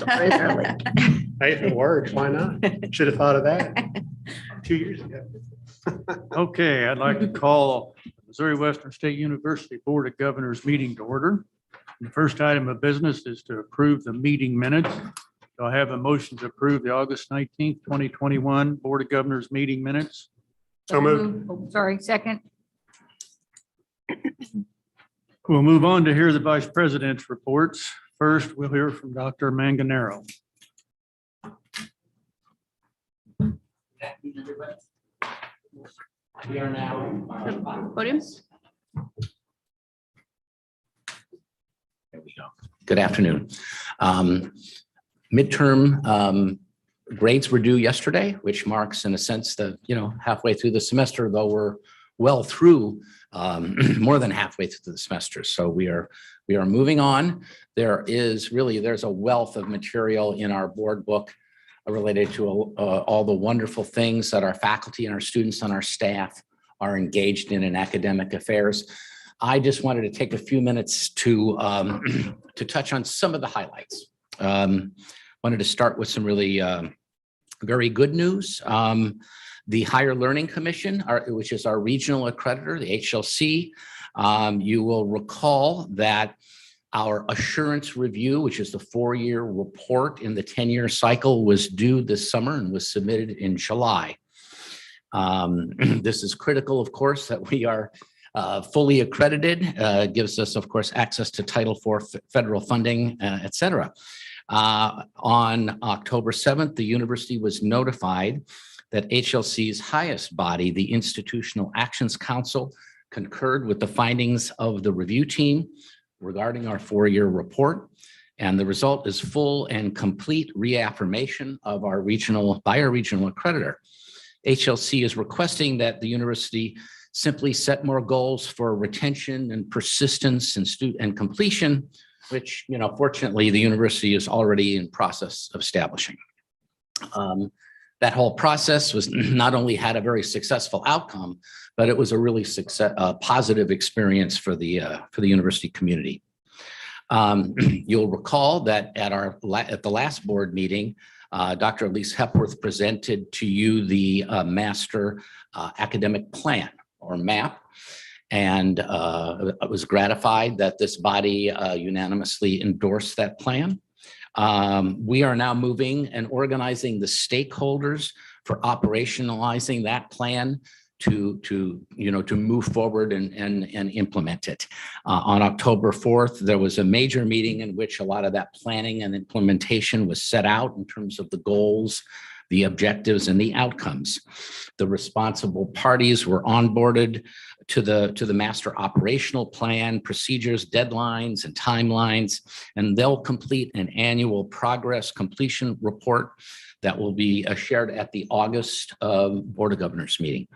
early. Hey, if it works, why not? Should have thought of that 2 years ago. Okay, I'd like to call Missouri Western State University Board of Governors meeting to order. The first item of business is to approve the meeting minutes. Do I have a motion to approve the August 19th, 2021 Board of Governors meeting minutes? So moved. Oh, sorry, second. We'll move on to hear the Vice President's reports. First, we'll hear from Dr. Manganaro. We are now. Podium. There we go. Good afternoon. Midterm grades were due yesterday, which marks in a sense the, halfway through the semester, though we're well through more than halfway through the semester. So we are moving on. There's a wealth of material in our board book related to all the wonderful things that our faculty and our students and our staff are engaged in academic affairs. I just wanted to take a few minutes to touch on some of the highlights. Wanted to start with some really very good news. The Higher Learning Commission, which is our regional accreditor, the HLC, you will recall that our assurance review, which is the 4-year report in the 10-year cycle, was due this summer and was submitted in July. This is critical, of course, that we are fully accredited, gives us, of course, access to Title IV federal funding, et cetera. On October 7th, the university was notified that HLC's highest body, the Institutional Actions Council, concurred with the findings of the review team regarding our 4-year report. And the result is full and complete reaffirmation of our regional accreditor. HLC is requesting that the university simply set more goals for retention and persistence and completion, which, fortunately, the university is already in process of establishing. That whole process was not only had a very successful outcome, but it was a really positive experience for the university community. You'll recall that at the last board meeting, Dr. Elise Hepworth presented to you the Master Academic Plan, or MAP, and I was gratified that this body unanimously endorsed that plan. We are now moving and organizing the stakeholders for operationalizing that plan to move forward and implement it. On October 4th, there was a major meeting in which a lot of that planning and implementation was set out in terms of the goals, the objectives, and the outcomes. The responsible parties were onboarded to the master operational plan, procedures, deadlines, and timelines, and they'll complete an annual progress completion report that will be shared at the August Board of Governors meeting.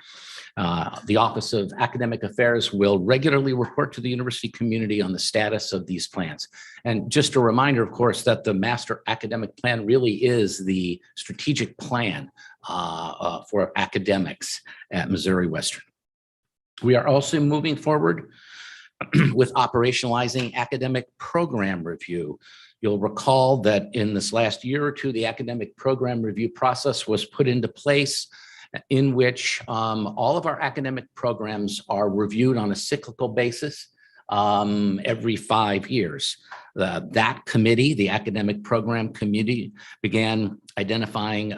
The Office of Academic Affairs will regularly report to the university community on the status of these plans. And just a reminder, of course, that the Master Academic Plan really is the strategic plan for academics at Missouri Western. We are also moving forward with operationalizing academic program review. You'll recall that in this last year or two, the academic program review process was put into place in which all of our academic programs are reviewed on a cyclical basis every 5 years. That committee, the academic program committee, began identifying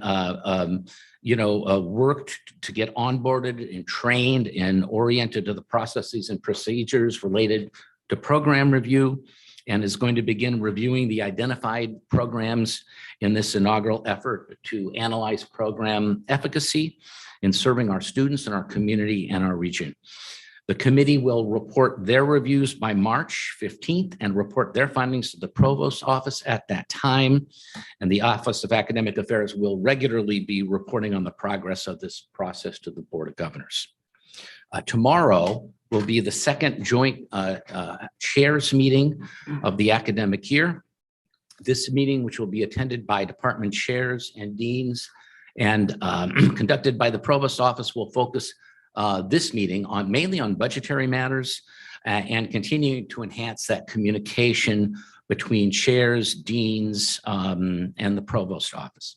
worked to get onboarded and trained and oriented to the processes and procedures related to program review, and is going to begin reviewing the identified programs in this inaugural effort to analyze program efficacy in serving our students and our community and our region. The committee will report their reviews by March 15th and report their findings to the Provost's office at that time. And the Office of Academic Affairs will regularly be reporting on the progress of this process to the Board of Governors. Tomorrow will be the second joint chairs meeting of the academic year. This meeting, which will be attended by department chairs and deans and conducted by the Provost's office, will focus this meeting mainly on budgetary matters and continuing to enhance that communication between chairs, deans, and the provost office.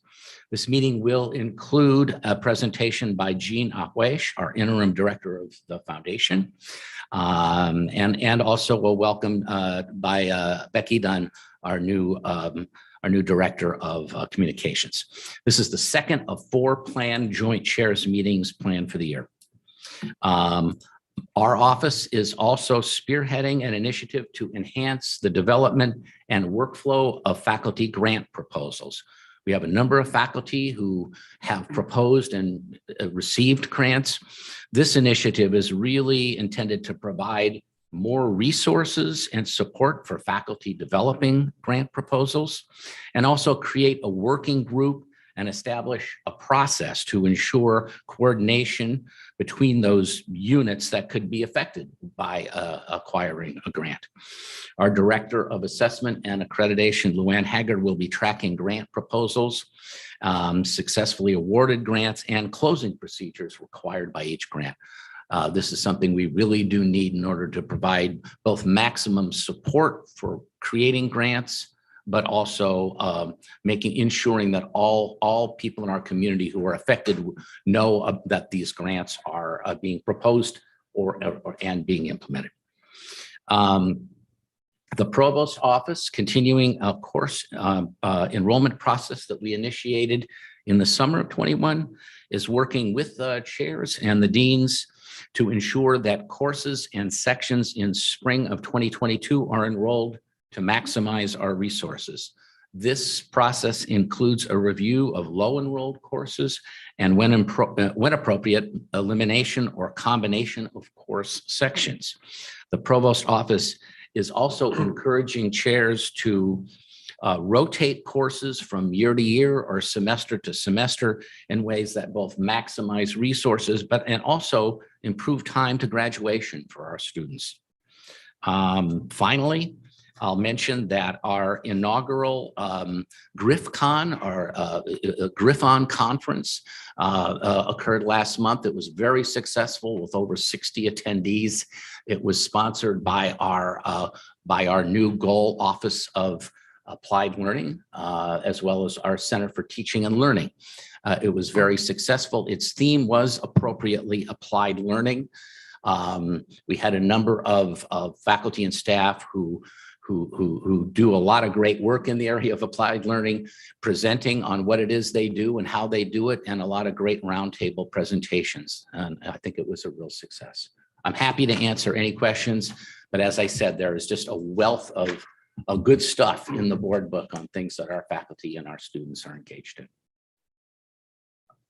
This meeting will include a presentation by Jean Ahwesh, our interim director of the foundation, and also a welcome by Becky Dunn, our new director of communications. This is the second of 4 planned joint chairs meetings planned for the year. Our office is also spearheading an initiative to enhance the development and workflow of faculty grant proposals. We have a number of faculty who have proposed and received grants. This initiative is really intended to provide more resources and support for faculty developing grant proposals, and also create a working group and establish a process to ensure coordination between those units that could be affected by acquiring a grant. Our Director of Assessment and Accreditation, Luann Haggard, will be tracking grant proposals, successfully awarded grants, and closing procedures required by each grant. This is something we really do need in order to provide both maximum support for creating grants, but also ensuring that all people in our community who are affected know that these grants are being proposed and being implemented. The provost office, continuing a course enrollment process that we initiated in the summer of 21, is working with the chairs and the deans to ensure that courses and sections in spring of 2022 are enrolled to maximize our resources. This process includes a review of low enrolled courses and when appropriate, elimination or combination of course sections. The provost office is also encouraging chairs to rotate courses from year to year or semester to semester in ways that both maximize resources, and also improve time to graduation for our students. Finally, I'll mention that our inaugural GriffCon, our Griffon conference, occurred last month. It was very successful with over 60 attendees. It was sponsored by our new goal Office of Applied Learning, as well as our Center for Teaching and Learning. It was very successful. Its theme was appropriately applied learning. We had a number of faculty and staff who do a lot of great work in the area of applied learning, presenting on what it is they do and how they do it, and a lot of great roundtable presentations. And I think it was a real success. I'm happy to answer any questions, but as I said, there is just a wealth of good stuff in the board book on things that our faculty and our students are engaged in.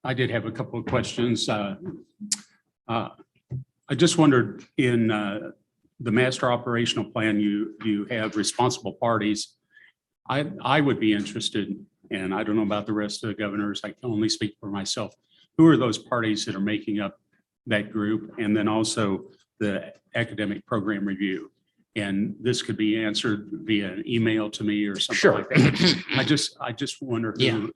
I did have a couple of questions. I just wondered, in the master operational plan, you have responsible parties. I would be interested, and I don't know about the rest of the governors, I can only speak for myself. Who are those parties that are making up that group? And then also the academic program review. And this could be answered via an email to me or something Sure. like that. I just wonder who. Yeah.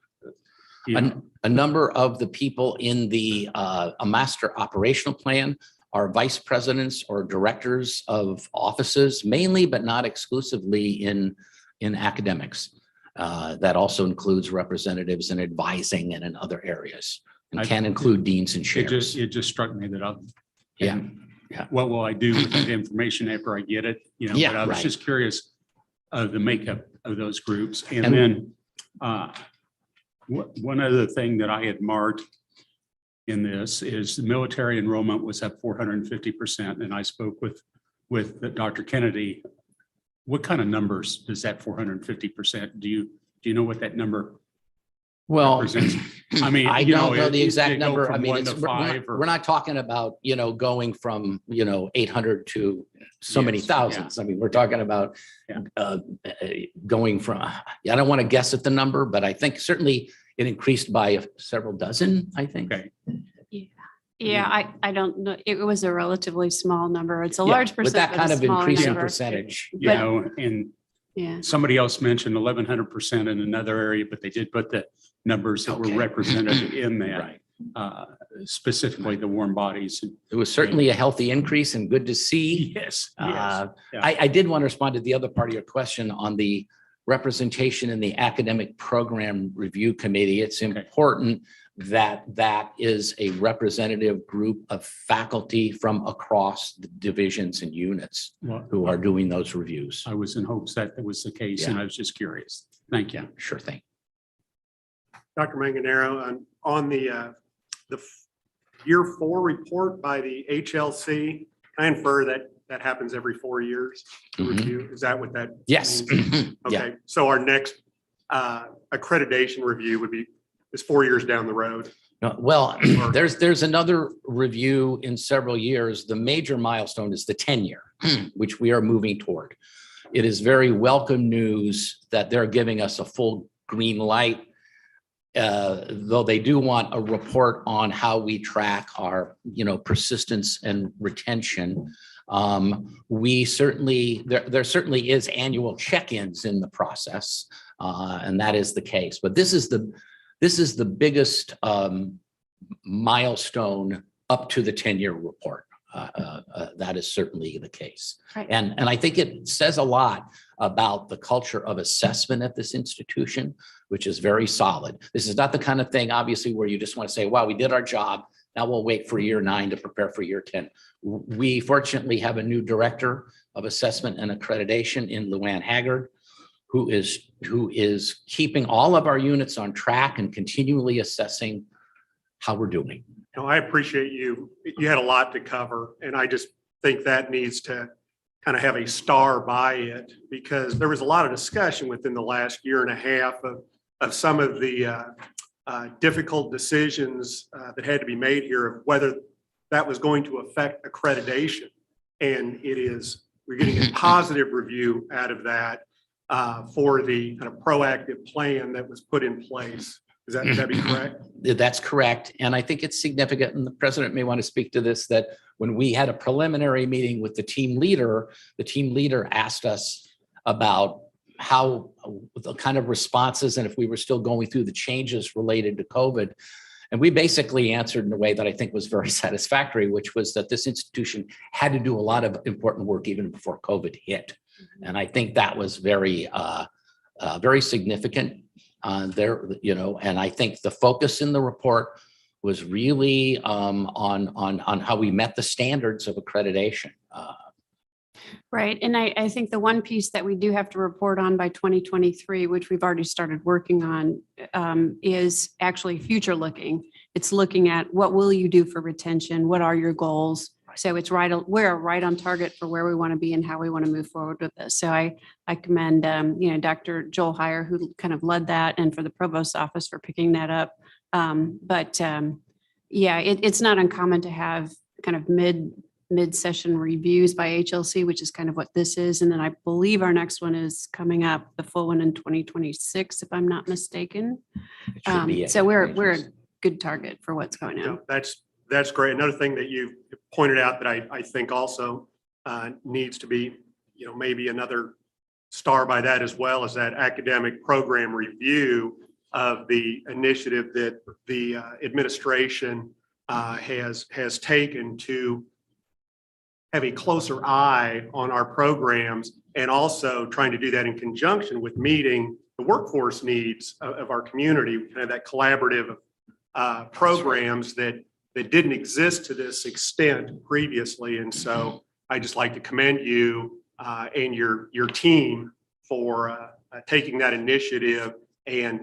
You know. A number of the people in the a master operational plan are vice presidents or directors of offices, mainly but not exclusively in academics. That also includes representatives in advising and in other areas, and can include deans and chairs. It just struck me that Yeah. what will I do with that information after I get it? You know, Yeah, but I was right. just curious of the makeup of those groups. And then one other thing that I had marked in this is the military enrollment was up 450%. And I spoke with Dr. Kennedy. What kind of numbers does that 450%? Do you know what that number Well, represents? I mean, I don't know the exact number. I From mean, 1 to 5 we're not talking about, going from, 800 to so many Yes, thousands. I mean, we're talking about Yeah. going from, I don't want to guess at the number, but I think certainly it increased by several dozen, I think. Okay. Yeah, I don't know. It was a relatively small number. It's a Yeah, large percent. with that but a kind of smaller increasing number. percentage. You But- know, and Yeah. somebody else mentioned 1100% in another area, but they did put the numbers that Okay. were represented in that. Right. specifically the warm bodies. It was certainly a healthy increase and good to see. Yes, Uh, yeah. I did want to respond to the other part of your question on the representation in the Academic Program Review Committee. It's important that that is a representative group of faculty from across the divisions and units Well, who are doing those reviews. I was in hopes that that was the case, and I was just curious. Thank you. Sure thing. Dr. Manganero, on the year 4 report by the HLC, I infer that that happens every 4 years to Mhm. review. Is that what that? Yes. means? Yeah. Okay, so our next accreditation review is 4 years down the road. No, well, there's another review in several years. The major milestone is the 10-year, which we are moving toward. It is very welcome news that they're giving us a full green light. Though they do want a report on how we track our, persistence and retention. We certainly, there certainly is annual check-ins in the process, and that is the case. But this is the biggest milestone up to the 10-year report. That is certainly the case. Right. And I think it says a lot about the culture of assessment at this institution, which is very solid. This is not the kind of thing, obviously, where you just want to say, wow, we did our job. Now we'll wait for year 9 to prepare for year 10. We fortunately have a new director of assessment and accreditation in Luann Haggard, who is keeping all of our units on track and continually assessing how we're doing. No, I appreciate you. You had a lot to cover, and I just think that needs to kind of have a star by it, because there was a lot of discussion within the last year and a half of some of the difficult decisions that had to be made here of whether that was going to affect accreditation. And we're getting a positive review out of that for the kind of proactive plan that was put in place. Would that be correct? That's correct. And I think it's significant, and the president may want to speak to this, that when we had a preliminary meeting with the team leader asked us about how the kind of responses and if we were still going through the changes related to COVID. And we basically answered in a way that I think was very satisfactory, which was that this institution had to do a lot of important work even before COVID hit. And I think that was very, very significant there, and I think the focus in the report was really on how we met the standards of accreditation. Right. And I think the one piece that we do have to report on by 2023, which we've already started working on, is actually future looking. It's looking at what will you do for retention? What are your goals? So it's we're right on target for where we want to be and how we want to move forward with this. So I commend, Dr. Joel Heyer, who kind of led that, and for the provost's office for picking that up. It's not uncommon to have kind of mid-session reviews by HLC, which is kind of what this is. And then I believe our next one is coming up, the full one in 2026, if I'm not mistaken. It should be So we're a good target for what's going on. No, that's great. Another thing that you pointed out that I think also needs to be, maybe another star by that as well, is that academic program review of the initiative that the administration has taken to have a closer eye on our programs, and also trying to do that in conjunction with meeting the workforce needs of our community, kind of that collaborative programs that didn't exist to this extent previously. And so I just like to commend you and your team for taking that initiative. And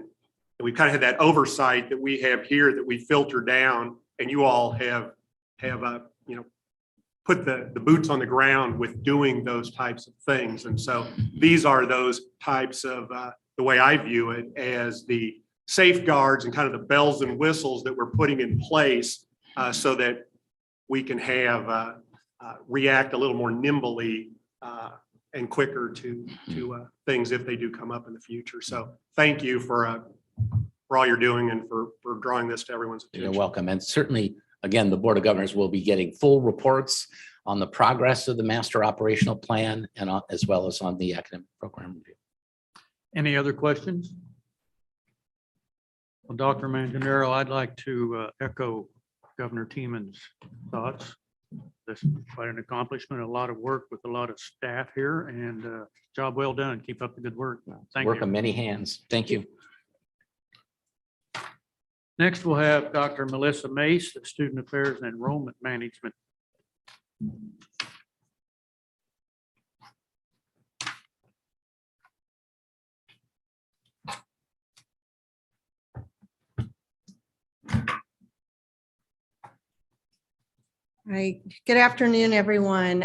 we kind of had that oversight that we have here that we filter down, and you all have put the boots on the ground with doing those types of things. And so these are those types of, the way I view it, as the safeguards and kind of the bells and whistles that we're putting in place so that we can have react a little more nimbly and quicker to things if they do come up in the future. So thank you for all you're doing and for drawing this to everyone's attention. You're welcome. And certainly, again, the Board of Governors will be getting full reports on the progress of the master operational plan and as well as on the academic program review. Any other questions? Well, Dr. Manganero, I'd like to echo Governor Teeman's thoughts. This is quite an accomplishment, a lot of work with a lot of staff here, and job well done. Keep up the good work. Thank Work you. on many hands. Thank you. Next, we'll have Dr. Melissa Mace, Student Affairs and Enrollment Management. Right. Good afternoon, everyone.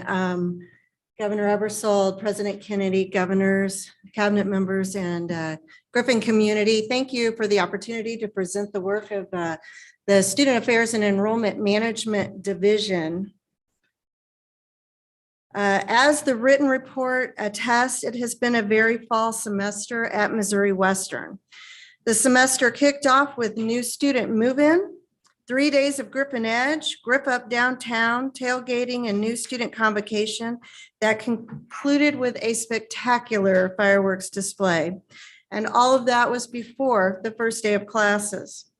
Governor Ebersold, President Kennedy, governors, cabinet members, and Griffin community. Thank you for the opportunity to present the work of the Student Affairs and Enrollment Management Division. As the written report attests, it has been a very fall semester at Missouri Western. The semester kicked off with new student move-in, 3 days of Grip and Edge, Grip Up Downtown, tailgating, and new student convocation that concluded with a spectacular fireworks display. And all of that was before the first day of classes.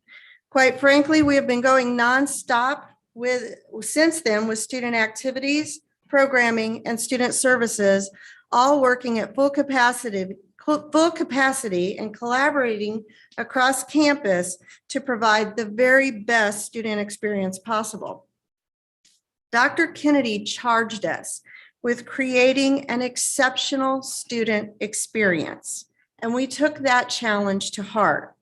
Quite frankly, we have been going nonstop since then with student activities, programming, and student services, all working at full capacity and collaborating across campus to provide the very best student experience possible. Dr. Kennedy charged us with creating an exceptional student experience, and we took that challenge to heart.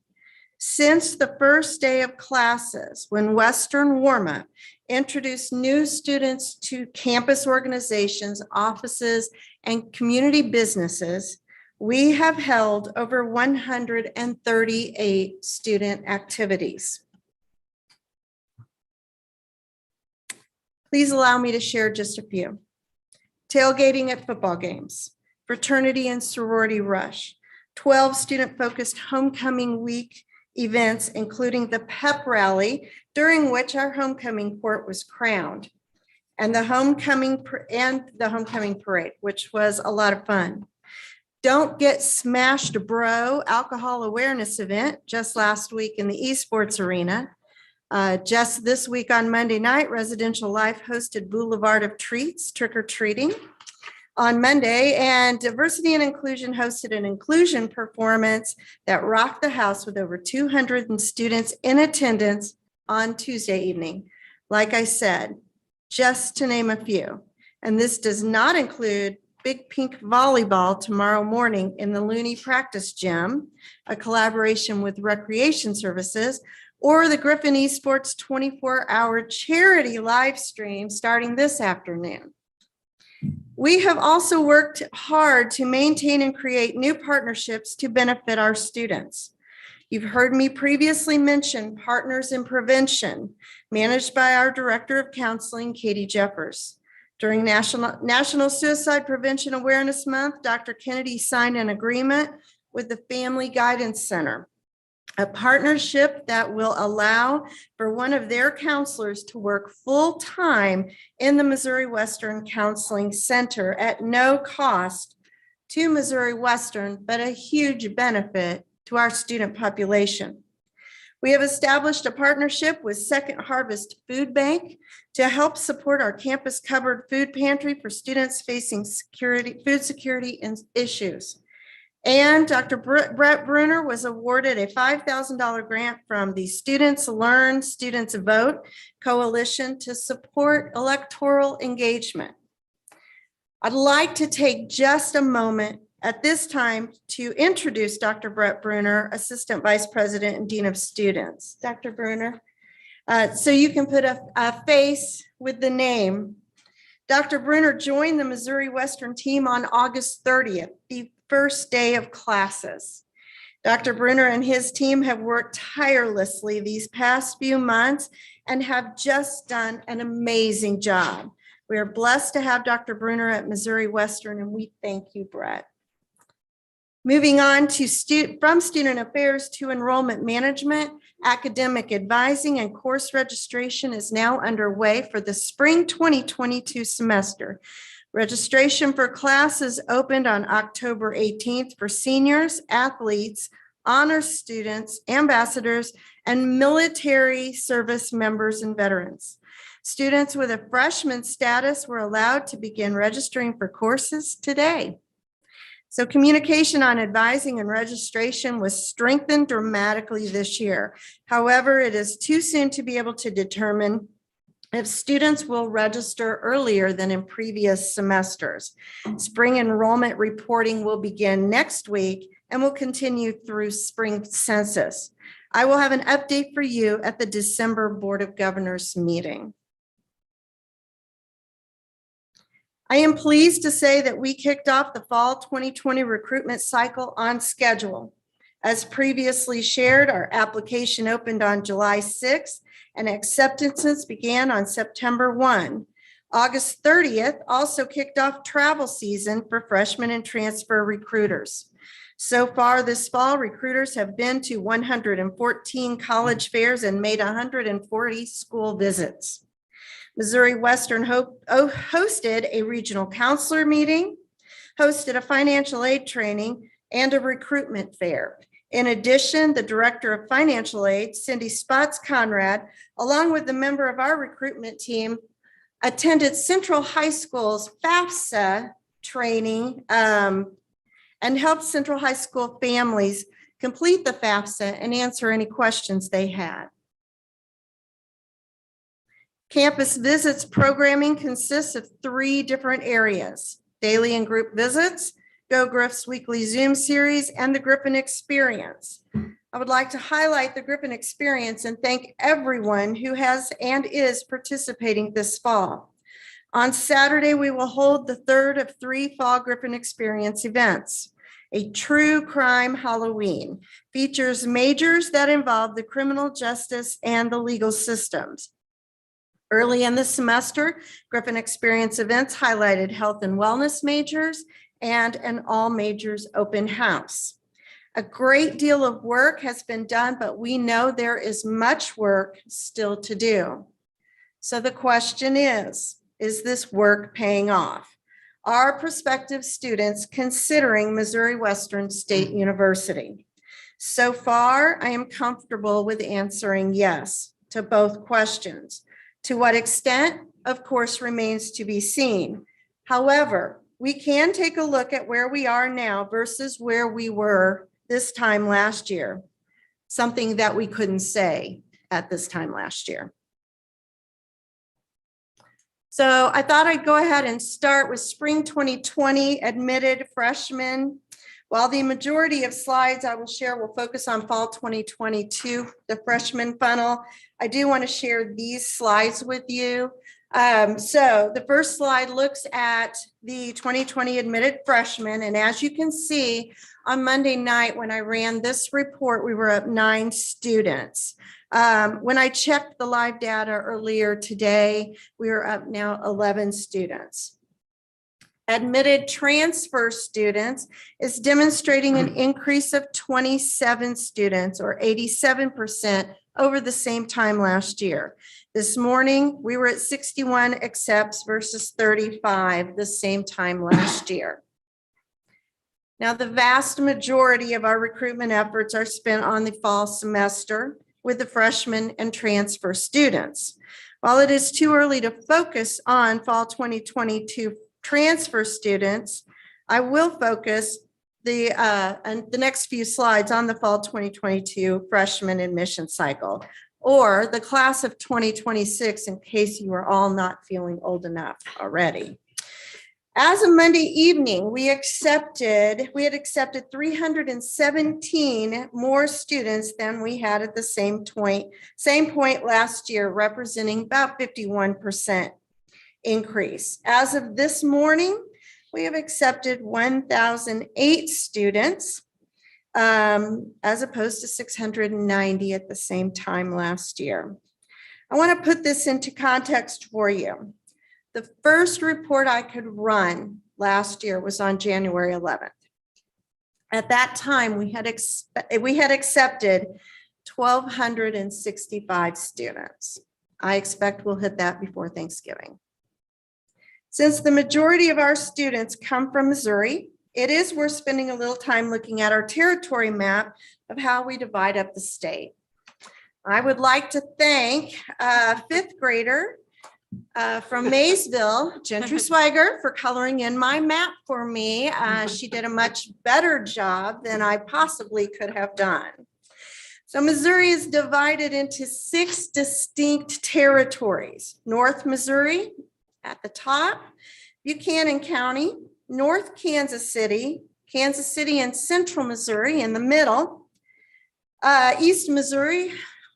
Since the first day of classes, when Western Warm-Up introduced new students to campus organizations, offices, and community businesses, we have held over 138 student activities. Please allow me to share just a few. Tailgating at football games, fraternity and sorority rush, 12 student-focused homecoming week events, including the pep rally, during which our homecoming court was crowned, and the homecoming parade, which was a lot of fun. Don't Get Smashed Bro alcohol awareness event just last week in the esports arena. Just this week on Monday night, Residential Life hosted Boulevard of Treats, trick-or-treating on Monday, and Diversity and Inclusion hosted an inclusion performance that rocked the house with over 200 students in attendance on Tuesday evening. Like I said, just to name a few. And this does not include Big Pink Volleyball tomorrow morning in the Looney Practice Gym, a collaboration with Recreation Services, or the Griffin Esports 24-hour charity live stream starting this afternoon. We have also worked hard to maintain and create new partnerships to benefit our students. You've heard me previously mention Partners in Prevention, managed by our Director of Counseling, Katie Jeffers. During National Suicide Prevention Awareness Month, Dr. Kennedy signed an agreement with the Family Guidance Center, a partnership that will allow for one of their counselors to work full-time in the Missouri Western Counseling Center at no cost to Missouri Western, but a huge benefit to our student population. We have established a partnership with Second Harvest Food Bank to help support our campus cupboard food pantry for students facing food security issues. And Dr. Brett Bruner was awarded a $5,000 grant from the Students Learn, Students Vote Coalition to support electoral engagement. I'd like to take just a moment at this time to introduce Dr. Brett Bruner, Assistant Vice President and Dean of Students. Dr. Bruner, so you can put a face with the name. Dr. Bruner joined the Missouri Western team on August 30th, the first day of classes. Dr. Bruner and his team have worked tirelessly these past few months and have just done an amazing job. We are blessed to have Dr. Bruner at Missouri Western, and we thank you, Brett. Moving on to from student affairs to enrollment management, academic advising and course registration is now underway for the spring 2022 semester. Registration for classes opened on October 18th for seniors, athletes, honor students, ambassadors, and military service members and veterans. Students with a freshman status were allowed to begin registering for courses today. So communication on advising and registration was strengthened dramatically this year. However, it is too soon to be able to determine if students will register earlier than in previous semesters. Spring enrollment reporting will begin next week and will continue through spring census. I will have an update for you at the December Board of Governors meeting. I am pleased to say that we kicked off the fall 2020 recruitment cycle on schedule. As previously shared, our application opened on July 6th and acceptances began on September 1. August 30th also kicked off travel season for freshmen and transfer recruiters. So far this fall, recruiters have been to 114 college fairs and made 140 school visits. Missouri Western hosted a regional counselor meeting, hosted a financial aid training, and a recruitment fair. In addition, the Director of Financial Aid, Cindy Spots Conrad, along with the member of our recruitment team, attended Central High School's FAFSA training and helped Central High School families complete the FAFSA and answer any questions they had. Campus visits programming consists of 3 different areas: daily and group visits, Go Griff's weekly Zoom series, and the Griffin Experience. I would like to highlight the Griffin Experience and thank everyone who has and is participating this fall. On Saturday, we will hold the 3rd of 3 fall Griffin Experience events. A true crime Halloween features majors that involve the criminal justice and the legal systems. Early in the semester, Griffin Experience events highlighted health and wellness majors and an all majors open house. A great deal of work has been done, but we know there is much work still to do. So the question is this work paying off? Are prospective students considering Missouri Western State University? So far, I am comfortable with answering yes to both questions. To what extent, of course, remains to be seen. However, we can take a look at where we are now versus where we were this time last year, something that we couldn't say at this time last year. So I thought I'd go ahead and start with spring 2020 admitted freshmen. While the majority of slides I will share will focus on fall 2022, the freshman funnel, I do want to share these slides with you. So the first slide looks at the 2020 admitted freshmen. And as you can see, on Monday night when I ran this report, we were up 9 students. When I checked the live data earlier today, we are up now 11 students. Admitted transfer students is demonstrating an increase of 27 students or 87% over the same time last year. This morning, we were at 61 accepts versus 35 the same time last year. Now, the vast majority of our recruitment efforts are spent on the fall semester with the freshmen and transfer students. While it is too early to focus on fall 2022 transfer students, I will focus the next few slides on the fall 2022 freshman admission cycle, or the class of 2026, in case you are all not feeling old enough already. As of Monday evening, we had accepted 317 more students than we had at the same point last year, representing about 51% increase. As of this morning, we have accepted 1,008 students, as opposed to 690 at the same time last year. I want to put this into context for you. The first report I could run last year was on January 11th. At that time, we had accepted 1,265 students. I expect we'll hit that before Thanksgiving. Since the majority of our students come from Missouri, it is worth spending a little time looking at our territory map of how we divide up the state. I would like to thank fifth grader from Maysville, Gentry Swiger, for coloring in my map for me. She did a much better job than I possibly could have done. So Missouri is divided into 6 distinct territories. North Missouri at the top, Buchanan County, North Kansas City and Central Missouri in the middle, East Missouri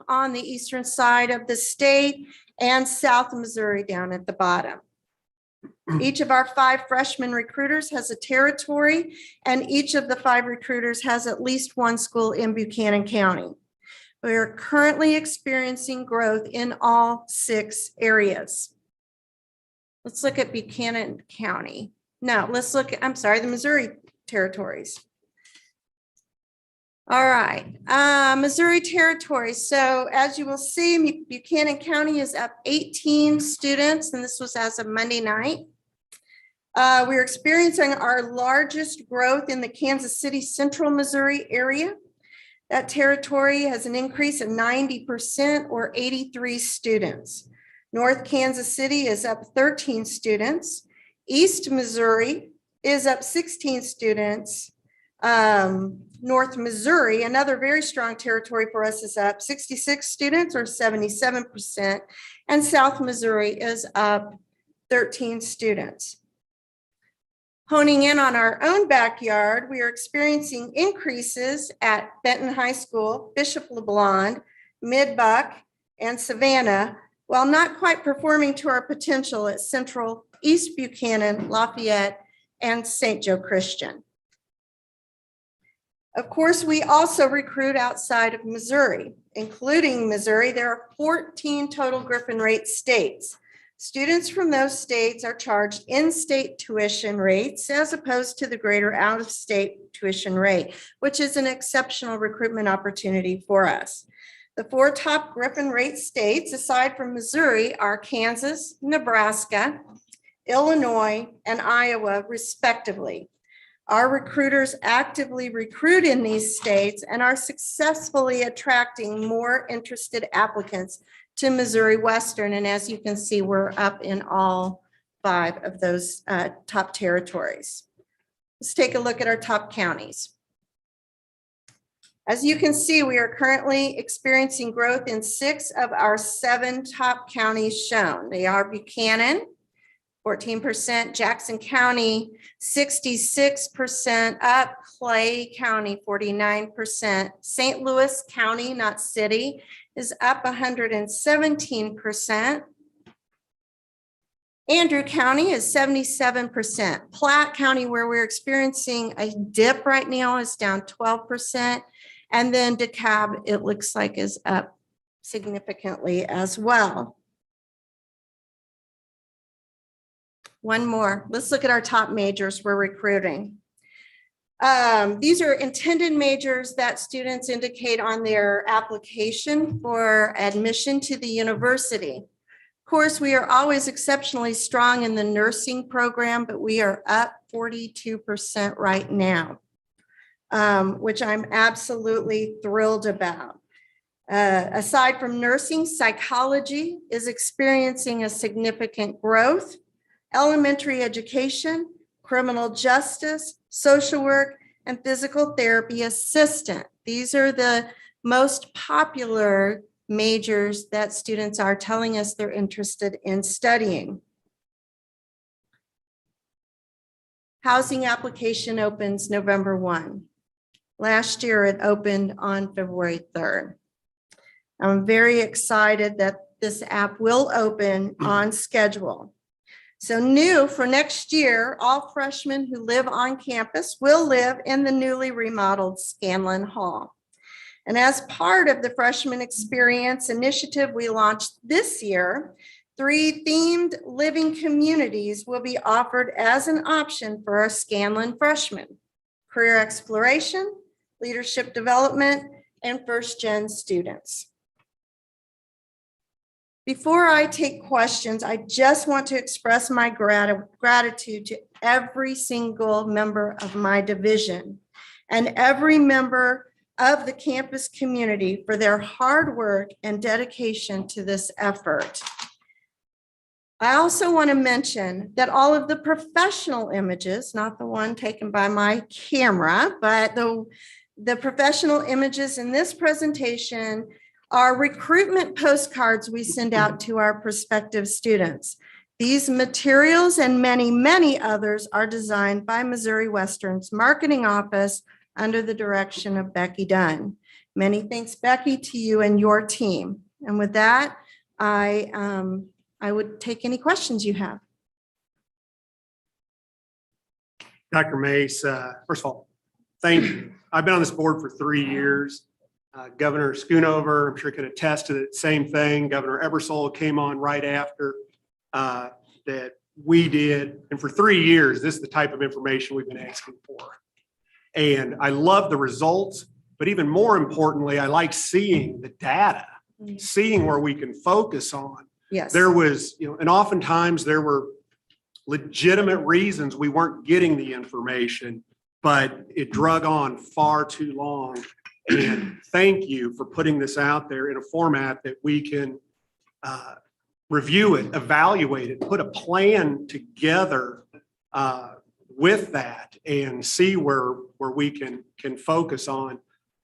on the eastern side of the state, and South Missouri down at the bottom. Each of our 5 freshman recruiters has a territory, and each of the 5 recruiters has at least 1 school in Buchanan County. We are currently experiencing growth in all 6 areas. Let's look at Buchanan County. No, let's look at, I'm sorry, the Missouri territories. All right, Missouri territory. So as you will see, Buchanan County is up 18 students, and this was as of Monday night. We're experiencing our largest growth in the Kansas City, Central Missouri area. That territory has an increase of 90% or 83 students. North Kansas City is up 13 students. East Missouri is up 16 students. North Missouri, another very strong territory for us, is up 66 students or 77%. And South Missouri is up 13 students. Honing in on our own backyard, we are experiencing increases at Benton High School, Bishop LeBlond, Midbuck, and Savannah, while not quite performing to our potential at Central, East Buchanan, Lafayette, and St. Joe Christian. Of course, we also recruit outside of Missouri. Including Missouri, there are 14 total Griffin rate states. Students from those states are charged in-state tuition rates as opposed to the greater out-of-state tuition rate, which is an exceptional recruitment opportunity for us. The 4 top Griffin rate states, aside from Missouri, are Kansas, Nebraska, Illinois, and Iowa, respectively. Our recruiters actively recruit in these states and are successfully attracting more interested applicants to Missouri Western. And as you can see, we're up in all 5 of those top territories. Let's take a look at our top counties. As you can see, we are currently experiencing growth in 6 of our 7 top counties shown. They are Buchanan, 14%, Jackson County, 66% up, Clay County, 49%, St. Louis County, not city, is up 117%. Andrew County is 77%. Platte County, where we're experiencing a dip right now, is down 12%. And then DeKalb, it looks like, is up significantly as well. One more. Let's look at our top majors we're recruiting. These are intended majors that students indicate on their application for admission to the university. Of course, we are always exceptionally strong in the nursing program, but we are up 42% right now, which I'm absolutely thrilled about. Aside from nursing, psychology is experiencing a significant growth. Elementary education, criminal justice, social work, and physical therapy assistant. These are the most popular majors that students are telling us they're interested in studying. Housing application opens November 1. Last year, it opened on February 3rd. I'm very excited that this app will open on schedule. So new for next year, all freshmen who live on campus will live in the newly remodeled Scanlon Hall. And as part of the Freshman Experience initiative we launched this year, 3 themed living communities will be offered as an option for our Scanlon freshmen: career exploration, leadership development, and first-gen students. Before I take questions, I just want to express my gratitude to every single member of my division and every member of the campus community for their hard work and dedication to this effort. I also want to mention that all of the professional images, not the one taken by my camera, but the professional images in this presentation are recruitment postcards we send out to our prospective students. These materials and many, many others are designed by Missouri Western's marketing office under the direction of Becky Dunn. Many thanks, Becky, to you and your team. And with that, I would take any questions you have. Dr. Mace, first of all, thank you. I've been on this board for 3 years. Governor Schoonover, I'm sure could attest to the same thing. Governor Ebersole came on right after that we did. And for 3 years, this is the type of information we've been asking for. And I love the results, but even more importantly, I like seeing the data, seeing where we can focus on. Yes. There was, and oftentimes there were legitimate reasons we weren't getting the information, but it drug on far too long. And thank you for putting this out there in a format that we can review it, evaluate it, put a plan together with that and see where we can focus on.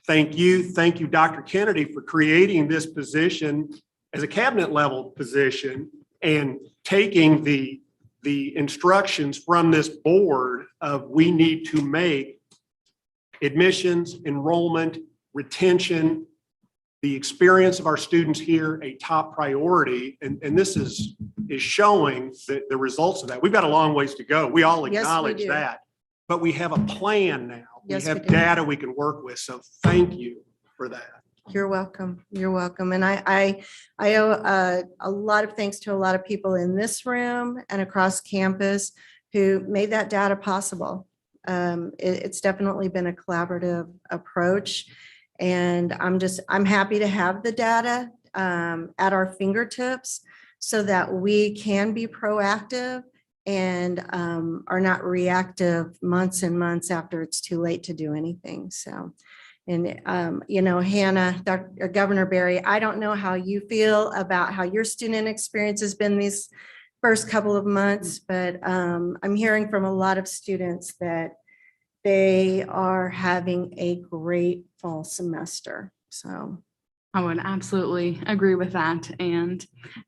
Thank you, Dr. Kennedy, for creating this position as a cabinet level position and taking the instructions from this board of we need to make admissions, enrollment, retention, the experience of our students here a top priority. And this is showing the results of that. We've got a long ways to go. We all Yes, we acknowledge do. that, but we have a plan now. Yes, we we have do. data we can work with. So thank you for that. You're welcome. You're welcome. And I owe a lot of thanks to a lot of people in this room and across campus who made that data possible. It's definitely been a collaborative approach. And I'm happy to have the data at our fingertips so that we can be proactive and are not reactive months and months after it's too late to do anything. So, and Hannah, Governor Berry, I don't know how you feel about how your student experience has been these first couple of months, but I'm hearing from a lot of students that they are having a great fall semester. So I would absolutely agree with that. And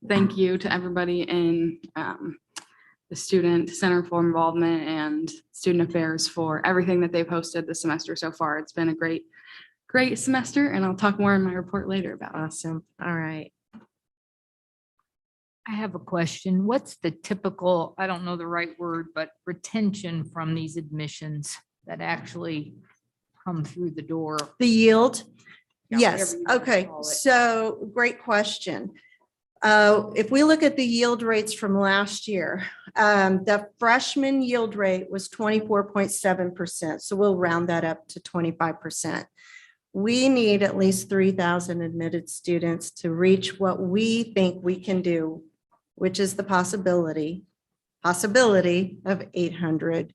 thank you to everybody in the Student Center for Involvement and Student Affairs for everything that they've hosted this semester so far. It's been a great semester, and I'll talk more in my report later about it. awesome. All right. I have a question. What's the typical, I don't know the right word, but retention from these admissions that actually come through the door? The yield. Yeah, Yes. whatever you wanna Okay. call it. So great question. If we look at the yield rates from last year, the freshman yield rate was 24.7%. So we'll round that up to 25%. We need at least 3,000 admitted students to reach what we think we can do, which is the possibility of 800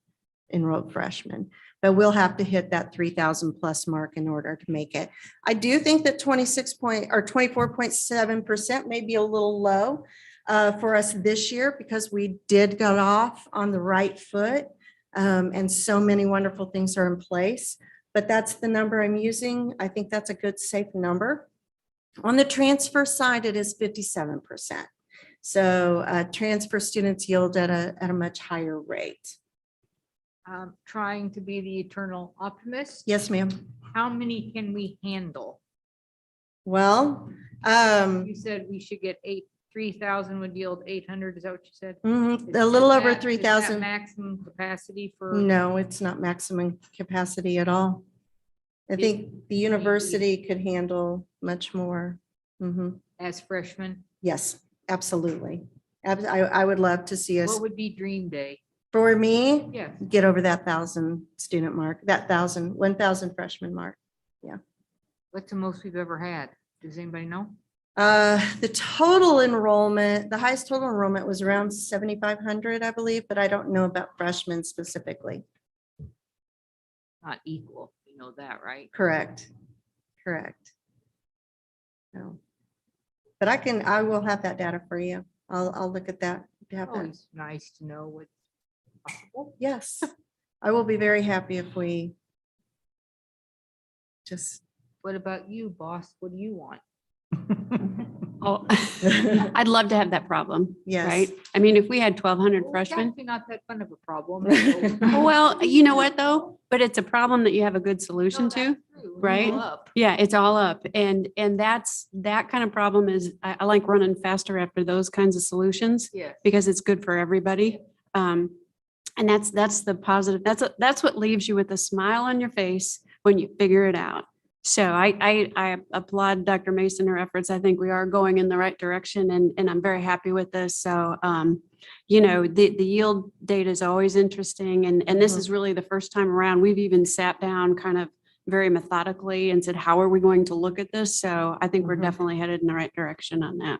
enrolled freshmen. But we'll have to hit that 3,000 plus mark in order to make it. I do think that 24.7% may be a little low for us this year because we did get off on the right foot and so many wonderful things are in place. But that's the number I'm using. I think that's a good, safe number. On the transfer side, it is 57%. So transfer students yield at a much higher rate. Trying to be the eternal optimist. Yes, ma'am. How many can we handle? Well, You said we should get 3,000 would yield 800. Is that what you said? a little over Is that 3,000. maximum capacity for? No, it's not maximum capacity at all. I think the university could handle much more. Mhm. As freshmen? Yes, absolutely. I would love to see us, What would be dream day? for me, Yeah. get over that 1,000 student mark, that 1,000 freshman mark. What's the most we've ever had? Does anybody know? The total enrollment, the highest total enrollment was around 7,500, I believe, but I don't know about freshmen specifically. Not equal, you know that, right? Correct. Correct. No. But I will have that data for you. I'll look at that. You have that. Always nice to know what's possible. Yes, I will be very happy if we just, What about you, boss? What do you want? Oh, I'd love to have that problem. Yes. Right? I mean, if we had 1,200 Well, it's freshmen, actually not that fun of a problem. well, you know what though? But it's a problem that you have a good solution No, to. that's true. We're right? all up. Yeah, it's all up. And that kind of problem is, I like running faster after those kinds of solutions Yeah. because it's good for everybody. And that's the positive. That's what leaves you with a smile on your face when you figure it out. So I applaud Dr. Mason, her efforts. I think we are going in the right direction and I'm very happy with this. So, you know, the yield data is always interesting. And this is really the first time around. We've even sat down kind of very methodically and said, how are we going to look at this? So I think we're Mhm. definitely headed in the right direction on that.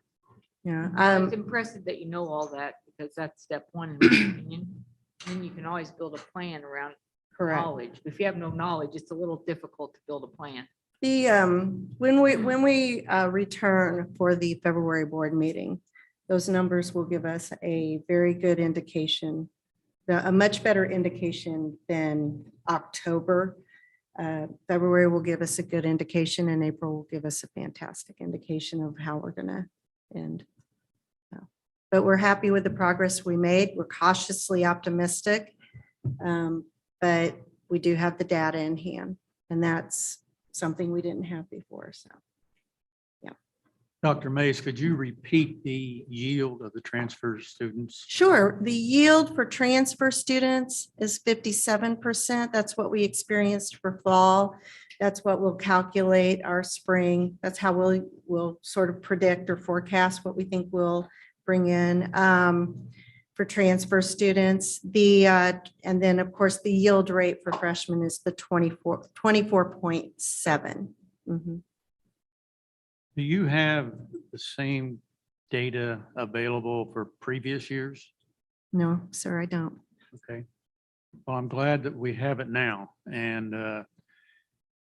yeah. It's impressive that you know all that because that's step one in my opinion. Then you can always build a plan around Correct. knowledge. If you have no knowledge, it's a little difficult to build a plan. The, when we return for the February board meeting, those numbers will give us a very good indication, a much better indication than October. February will give us a good indication and April will give us a fantastic indication of how we're gonna end. But we're happy with the progress we made. We're cautiously optimistic. But we do have the data in hand and that's something we didn't have before, so. Dr. Mace, could you repeat the yield of the transfer students? Sure, the yield for transfer students is 57%. That's what we experienced for fall. That's what we'll calculate our spring. That's how we'll sort of predict or forecast what we think we'll bring in for transfer students. And then of course, the yield rate for freshmen is the 24.7. Mhm. Do you have the same data available for previous years? No, sir, I don't. Okay. Well, I'm glad that we have it now and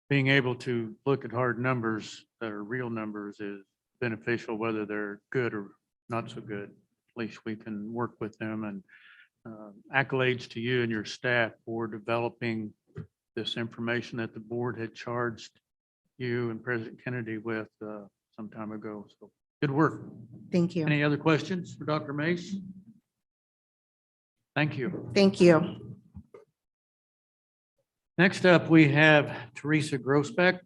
being able to look at hard numbers that are real numbers is beneficial, whether they're good or not so good. At least we can work with them and accolades to you and your staff for developing this information that the board had charged you and President Kennedy with some time ago. So good work. Thank you. Any other questions for Dr. Mace? Thank you. Thank you. Next up, we have Teresa Grosbeck.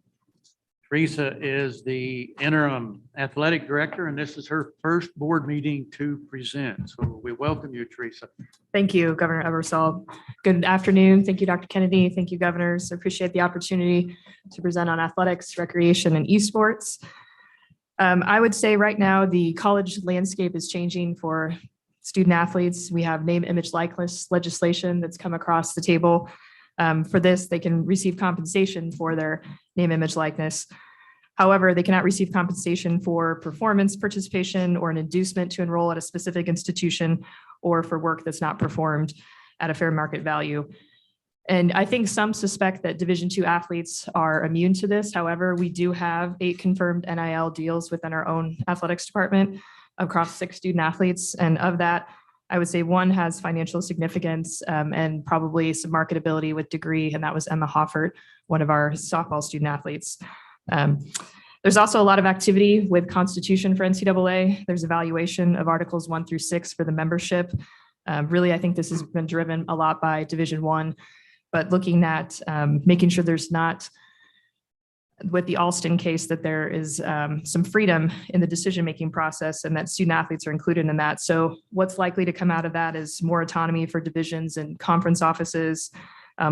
Teresa is the interim athletic director, and this is her first board meeting to present. So we welcome you, Teresa. Thank you, Governor Eversole. Good afternoon. Thank you, Dr. Kennedy. Thank you, governors. I appreciate the opportunity to present on athletics, recreation, and esports. I would say right now, the college landscape is changing for student athletes. We have name, image, likeness legislation that's come across the table. For this, they can receive compensation for their name, image, likeness. However, they cannot receive compensation for performance, participation, or an inducement to enroll at a specific institution or for work that's not performed at a fair market value. And I think some suspect that Division II athletes are immune to this. However, we do have 8 confirmed NIL deals within our own athletics department across 6 student athletes. And of that, I would say 1 has financial significance and probably some marketability with degree, and that was Emma Hoffert, one of our softball student athletes. There's also a lot of activity with Constitution for NCAA. There's evaluation of Articles 1 through 6 for the membership. Really, I think this has been driven a lot by Division I, but looking at making sure there's not, with the Alston case, that there is some freedom in the decision-making process and that student athletes are included in that. So what's likely to come out of that is more autonomy for divisions and conference offices,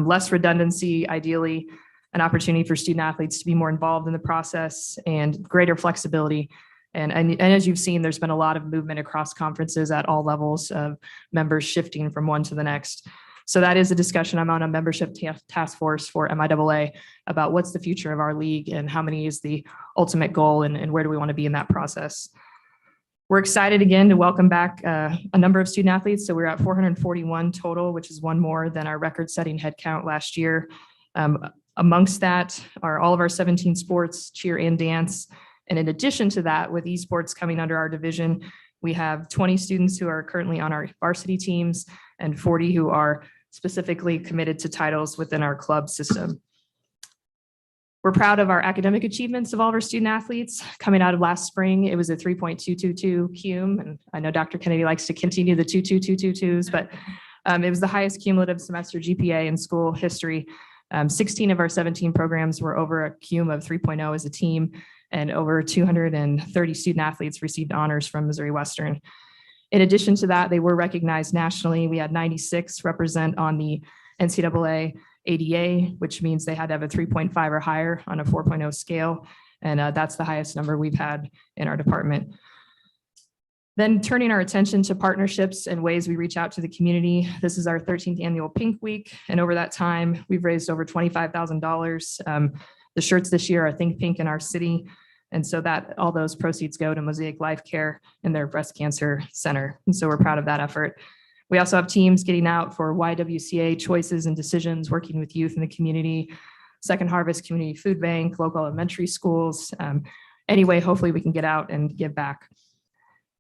less redundancy, ideally, an opportunity for student athletes to be more involved in the process and greater flexibility. And as you've seen, there's been a lot of movement across conferences at all levels of members shifting from one to the next. So that is a discussion. I'm on a membership task force for MIAA about what's the future of our league and how many is the ultimate goal and where do we want to be in that process. We're excited again to welcome back a number of student athletes. So we're at 441 total, which is one more than our record-setting head count last year. Amongst that are all of our 17 sports, cheer and dance. And in addition to that, with esports coming under our division, we have 20 students who are currently on our varsity teams and 40 who are specifically committed to titles within our club system. We're proud of our academic achievements of all of our student athletes. Coming out of last spring, it was a 3.222 CUM, and I know Dr. Kennedy likes to continue the 2.2222s, but it was the highest cumulative semester GPA in school history. 16 of our 17 programs were over a CUM of 3.0 as a team, and over 230 student athletes received honors from Missouri Western. In addition to that, they were recognized nationally. We had 96 represent on the NCAA ADA, which means they had to have a 3.5 or higher on a 4.0 scale. And that's the highest number we've had in our department. Then turning our attention to partnerships and ways we reach out to the community. This is our 13th annual Pink Week. And over that time, we've raised over $25,000. The shirts this year are Think Pink in our city. And so that all those proceeds go to Mosaic Life Care and their breast cancer center. And so we're proud of that effort. We also have teams getting out for YWCA choices and decisions, working with youth in the community, Second Harvest Community Food Bank, local elementary schools. Anyway, hopefully we can get out and give back.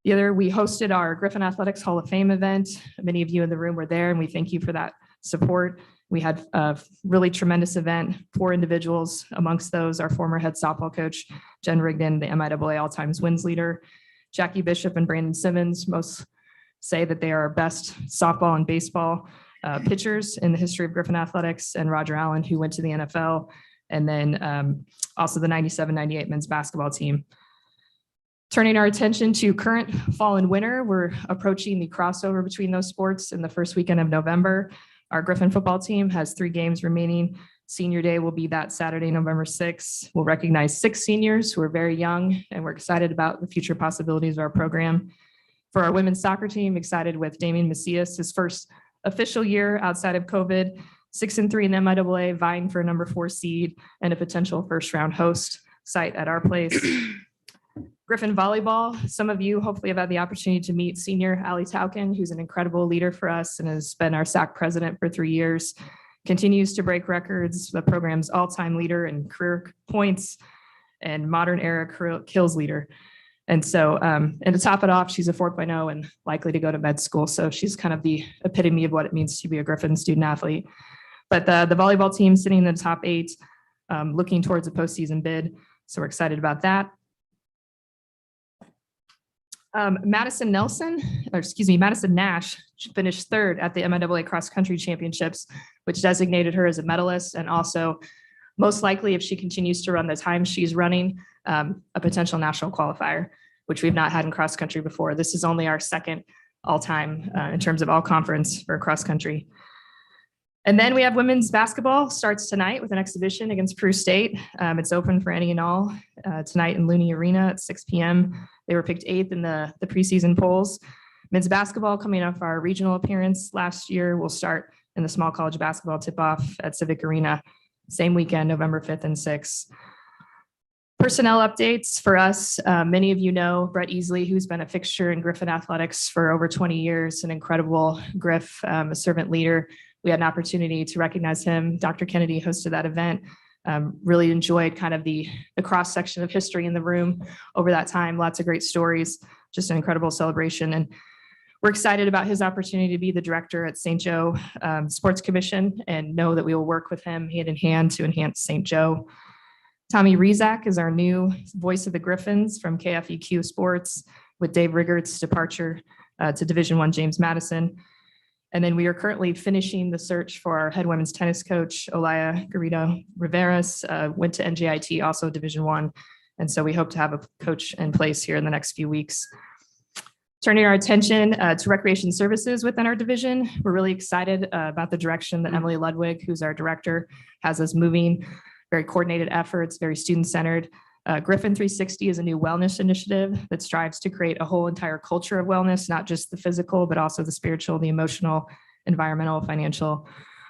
The other, we hosted our Griffin Athletics Hall of Fame event. Many of you in the room were there, and we thank you for that support. We had a really tremendous event, 4 individuals. Amongst those, our former head softball coach, Jen Rigdon, the MIAA all-times wins leader, Jackie Bishop and Brandon Simmons. Most say that they are our best softball and baseball pitchers in the history of Griffin Athletics, and Roger Allen, who went to the NFL, and then also the 97-98 men's basketball team. Turning our attention to current fall and winter, we're approaching the crossover between those sports in the first weekend of November. Our Griffin football team has 3 games remaining. Senior Day will be that Saturday, November 6th. We'll recognize 6 seniors who are very young, and we're excited about the future possibilities of our program. For our women's soccer team, excited with Damian Macias, his first official year outside of COVID, 6-3 in the MIAA, vying for a number 4 seed and a potential first-round host site at our place. Griffin volleyball, some of you hopefully have had the opportunity to meet senior Allie Tauken, who's an incredible leader for us and has been our SAC president for 3 years, continues to break records, the program's all-time leader in career points and modern era kills leader. And so, and to top it off, she's a 4.0 and likely to go to med school. So she's kind of the epitome of what it means to be a Griffin student athlete. But the volleyball team sitting in the top 8, looking towards a postseason bid. So we're excited about that. Madison Nash finished 3rd at the MIAA Cross Country Championships, which designated her as a medalist, and also most likely, if she continues to run the time she's running, a potential national qualifier, which we've not had in cross country before. This is only our 2nd all-time in terms of all conference for cross country. And then we have women's basketball starts tonight with an exhibition against Peru State. It's open for any and all tonight in Looney Arena at 6 p.m. They were picked 8th in the preseason polls. Men's basketball, coming off our regional appearance last year, will start in the small college basketball tip-off at Civic Arena, same weekend, November 5th and 6th. Personnel updates for us. Many of you know Brett Easley, who's been a fixture in Griffin Athletics for over 20 years, an incredible Griff, a servant leader. We had an opportunity to recognize him. Dr. Kennedy hosted that event. Really enjoyed kind of the cross-section of history in the room over that time. Lots of great stories, just an incredible celebration. And we're excited about his opportunity to be the director at St. Joe Sports Commission, and know that we will work with him hand in hand to enhance St. Joe. Tommy Rizak is our new voice of the Griffins from KFEQ Sports, with Dave Riggert's departure to Division I James Madison. And then we are currently finishing the search for our head women's tennis coach, Olaya Garrido Riveras, went to NJIT, also Division I. And so we hope to have a coach in place here in the next few weeks. Turning our attention to recreation services within our division, we're really excited about the direction that Emily Ludwig, who's our director, has us moving. Very coordinated efforts, very student-centered. Griffin 360 is a new wellness initiative that strives to create a whole entire culture of wellness, not just the physical, but also the spiritual, the emotional, environmental, financial,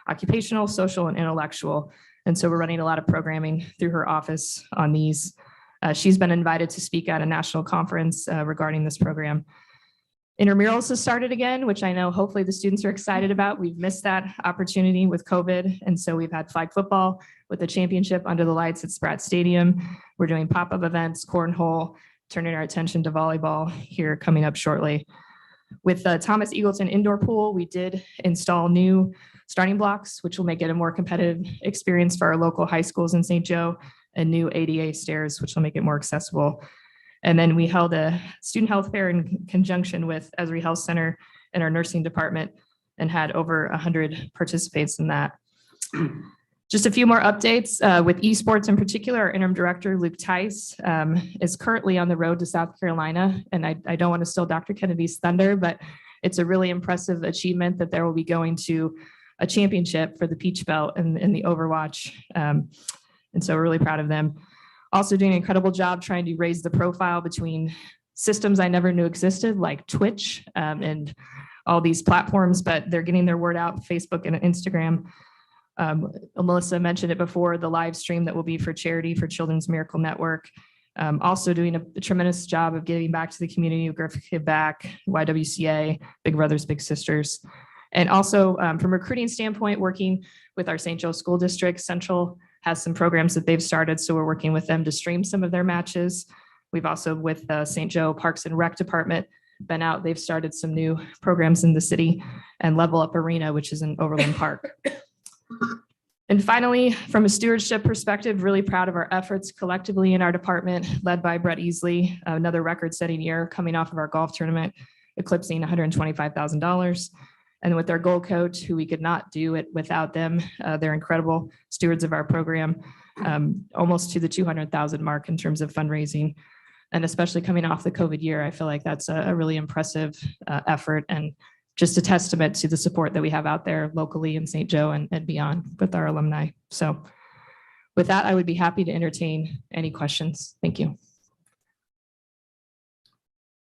occupational, social, and intellectual. And so we're running a lot of programming through her office on these. She's been invited to speak at a national conference regarding this program. Intramurals has started again, which I know hopefully the students are excited about. We've missed that opportunity with COVID. And so we've had flag football with the championship under the lights at Spratt Stadium. We're doing pop-up events, cornhole, turning our attention to volleyball here coming up shortly. With the Thomas Eagleton indoor pool, we did install new starting blocks, which will make it a more competitive experience for our local high schools in St. Joe, and new ADA stairs, which will make it more accessible. And then we held a student health fair in conjunction with Esri Health Center and our nursing department and had over 100 participants in that. Just a few more updates with esports in particular. Our interim director, Luke Tice, is currently on the road to South Carolina. And I don't want to steal Dr. Kennedy's thunder, but it's a really impressive achievement that there will be going to a championship for the Peach Belt in the Overwatch. And so we're really proud of them. Also doing an incredible job trying to raise the profile between systems I never knew existed, like Twitch and all these platforms, but they're getting their word out, Facebook and Instagram. Melissa mentioned it before, the live stream that will be for charity for Children's Miracle Network. Also doing a tremendous job of giving back to the community, Griff Give Back, YWCA, Big Brothers Big Sisters. And also from a recruiting standpoint, working with our St. Joe School District, Central has some programs that they've started. So we're working with them to stream some of their matches. We've also with St. Joe Parks and Rec Department been out. They've started some new programs in the city, and Level Up Arena, which is in Overland Park. And finally, from a stewardship perspective, really proud of our efforts collectively in our department, led by Brett Easley, another record-setting year coming off of our golf tournament, eclipsing $125,000. And with their goal coach, who we could not do it without them, they're incredible stewards of our program, almost to the 200,000 mark in terms of fundraising. And especially coming off the COVID year, I feel like that's a really impressive effort and just a testament to the support that we have out there locally in St. Joe and beyond with our alumni. So with that, I would be happy to entertain any questions. Thank you.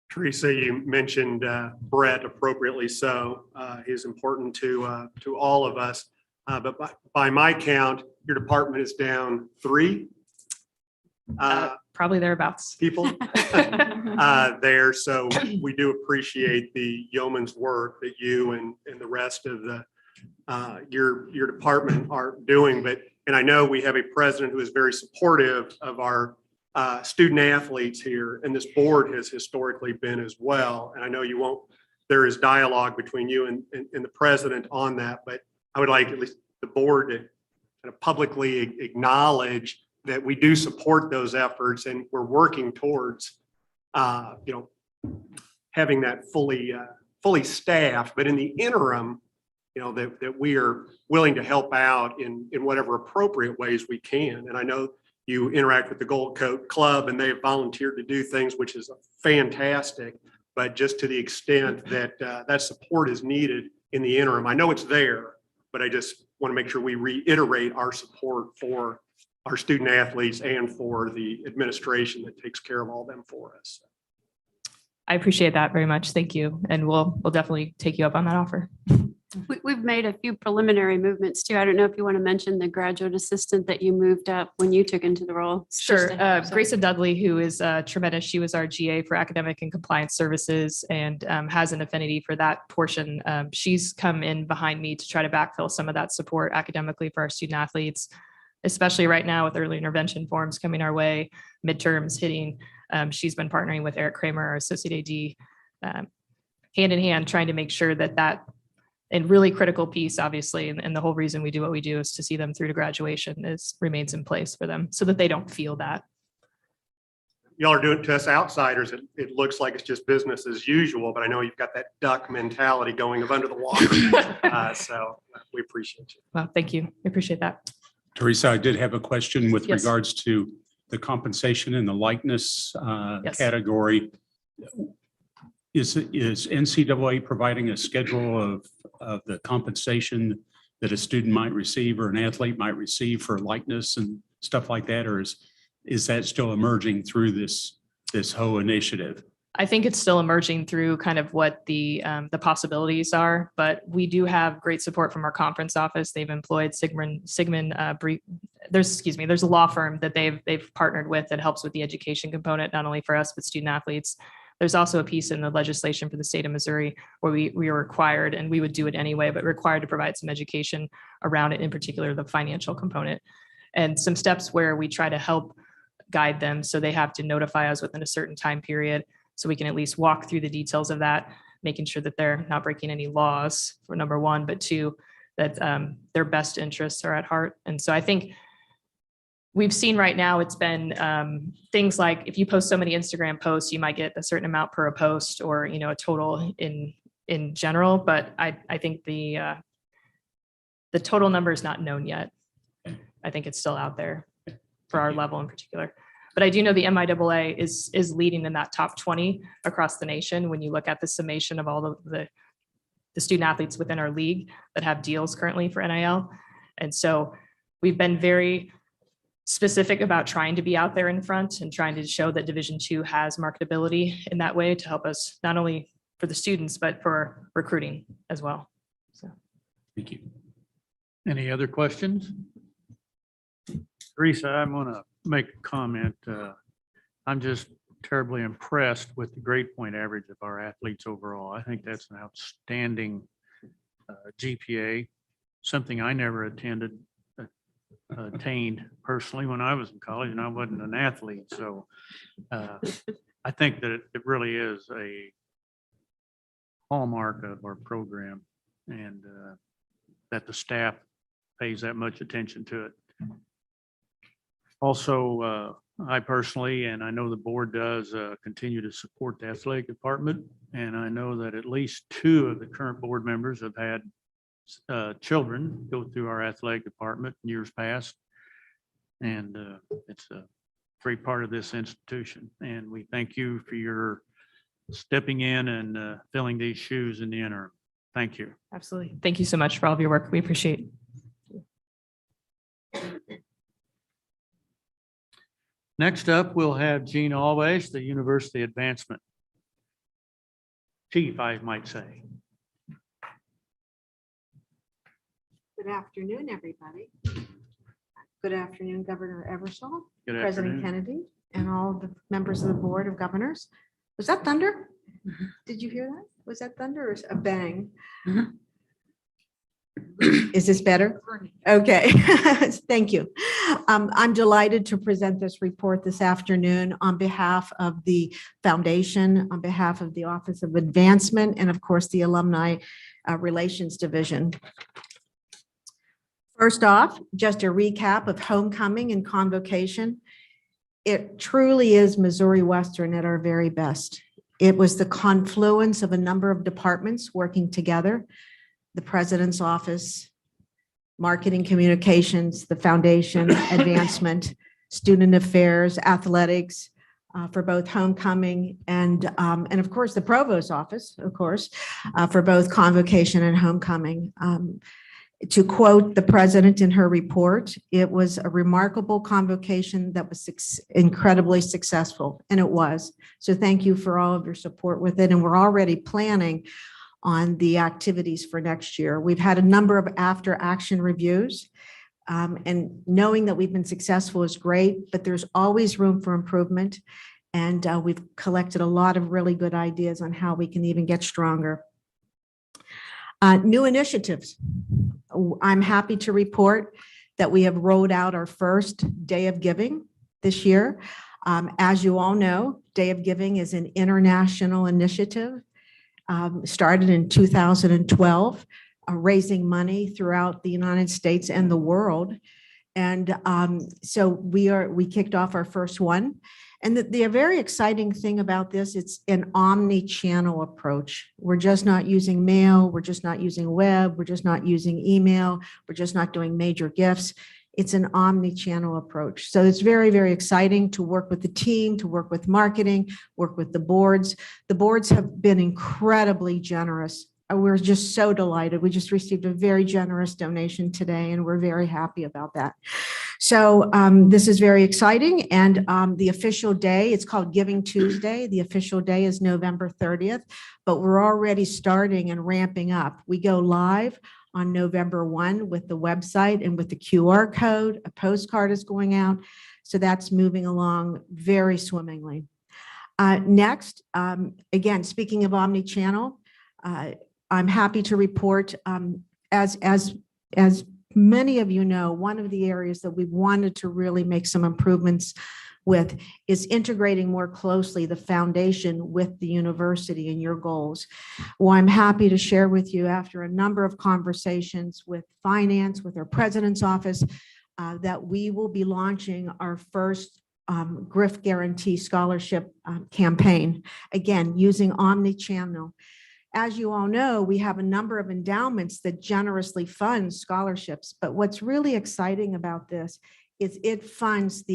Teresa, you mentioned Brett, appropriately so. He's important to all of us. But by my count, your department is down 3 Probably thereabouts. people there. So we do appreciate the yeoman's work that you and the rest of the your department are doing. And I know we have a president who is very supportive of our student athletes here, and this board has historically been as well. And I know there is dialogue between you and the president on that, but I would like at least the board to kind of publicly acknowledge that we do support those efforts, and we're working towards, having that fully staffed. But in the interim, that we are willing to help out in whatever appropriate ways we can. And I know you interact with the Gold Coat Club, and they have volunteered to do things, which is fantastic. But just to the extent that that support is needed in the interim, I know it's there, but I just want to make sure we reiterate our support for our student athletes and for the administration that takes care of all them for us. I appreciate that very much. Thank you. And we'll definitely take you up on that offer. We've made a few preliminary movements too. I don't know if you want to mention the graduate assistant that you moved up when you took into the role. It's Sure. just a- Grayson Dudley, who is tremendous. She was our GA for academic and compliance services and has an affinity for that portion. She's come in behind me to try to backfill some of that support academically for our student athletes, especially right now with early intervention forms coming our way, midterms hitting. She's been partnering with Eric Kramer, our associate AD, hand in hand, trying to make sure that and really critical piece, obviously, and the whole reason we do what we do is to see them through to graduation remains in place for them so that they don't feel that. Y'all are doing it to us outsiders. It looks like it's just business as usual, but I know you've got that duck mentality going of under the water. So we appreciate you. Well, thank you. I appreciate that. Teresa, I did have a question with Yes. regards to the compensation and the likeness Yes. category. Is NCAA providing a schedule of the compensation that a student might receive or an athlete might receive for likeness and stuff like that? Or is that still emerging through this whole initiative? I think it's still emerging through kind of what the possibilities are, but we do have great support from our conference office. They've employed there's a law firm that they've partnered with that helps with the education component, not only for us, but student athletes. There's also a piece in the legislation for the state of Missouri where we are required, and we would do it anyway, but required to provide some education around it, in particular, the financial component. And some steps where we try to help guide them. So they have to notify us within a certain time period, so we can at least walk through the details of that, making sure that they're not breaking any laws, for number one, but two, that their best interests are at heart. And so I think we've seen right now, it's been things like if you post so many Instagram posts, you might get a certain amount per a post, or, a total in general. But I think the total number is not known yet. I think it's still out there for our level in particular. But I do know the MIAA is leading in that top 20 across the nation when you look at the summation of all the student athletes within our league that have deals currently for NIL. And so we've been very specific about trying to be out there in front and trying to show that Division II has marketability in that way to help us not only for the students, but for recruiting as well. So. Thank you. Any other questions? Teresa, I'm going to make a comment. I'm just terribly impressed with the grade point average of our athletes overall. I think that's an outstanding GPA, something I never attained personally when I was in college, and I wasn't an athlete. So I think that it really is a hallmark of our program, and that the staff pays that much attention to it. Also, I personally, and I know the board does, continue to support the athletic department. And I know that at least 2 of the current board members have had children go through our athletic department in years past. And it's a great part of this institution. And we thank you for your stepping in and filling these shoes in the interim. Thank you. Absolutely. Thank you so much for all of your work. We appreciate it. Next up, we'll have Gene Always, the University Advancement Chief, I might say. Good afternoon, everybody. Good afternoon, Governor Eversole, Good President afternoon. Kennedy, and all the members of the Board of Governors. Was that thunder? Did you hear that? Was that thunder or a bang? Is this better? Okay, thank you. I'm delighted to present this report this afternoon on behalf of the foundation, on behalf of the Office of Advancement, and of course, the Alumni Relations Division. First off, just a recap of homecoming and convocation. It truly is Missouri Western at our very best. It was the confluence of a number of departments working together: the president's office, marketing communications, the foundation, advancement, student affairs, athletics, for both homecoming and of course the provost's office, of course, for both convocation and homecoming. To quote the president in her report, it was a remarkable convocation that was incredibly successful, and it was. So thank you for all of your support with it. And we're already planning on the activities for next year. We've had a number of after action reviews, and knowing that we've been successful is great, but there's always room for improvement. And we've collected a lot of really good ideas on how we can even get stronger. New initiatives. I'm happy to report that we have rolled out our first Day of Giving this year. As you all know, Day of Giving is an international initiative, started in 2012, raising money throughout the United States and the world. And so we kicked off our first one. And the very exciting thing about this, it's an omni-channel approach. We're just not using mail. We're just not using web. We're just not using email. We're just not doing major gifts. It's an omni-channel approach. So it's very, very exciting to work with the team, to work with marketing, work with the boards. The boards have been incredibly generous. We're just so delighted. We just received a very generous donation today, and we're very happy about that. So this is very exciting. And the official day, it's called Giving Tuesday. The official day is November 30th, but we're already starting and ramping up. We go live on November 1 with the website and with the QR code. A postcard is going out. So that's moving along very swimmingly. Next, again, speaking of omni-channel, I'm happy to report, as many of you know, one of the areas that we wanted to really make some improvements with is integrating more closely the foundation with the university and your goals. Well, I'm happy to share with you, after a number of conversations with finance, with our president's office, that we will be launching our first Griff Guarantee Scholarship campaign, again, using omni-channel. As you all know, we have a number of endowments that generously fund scholarships, but what's really exciting about this is it funds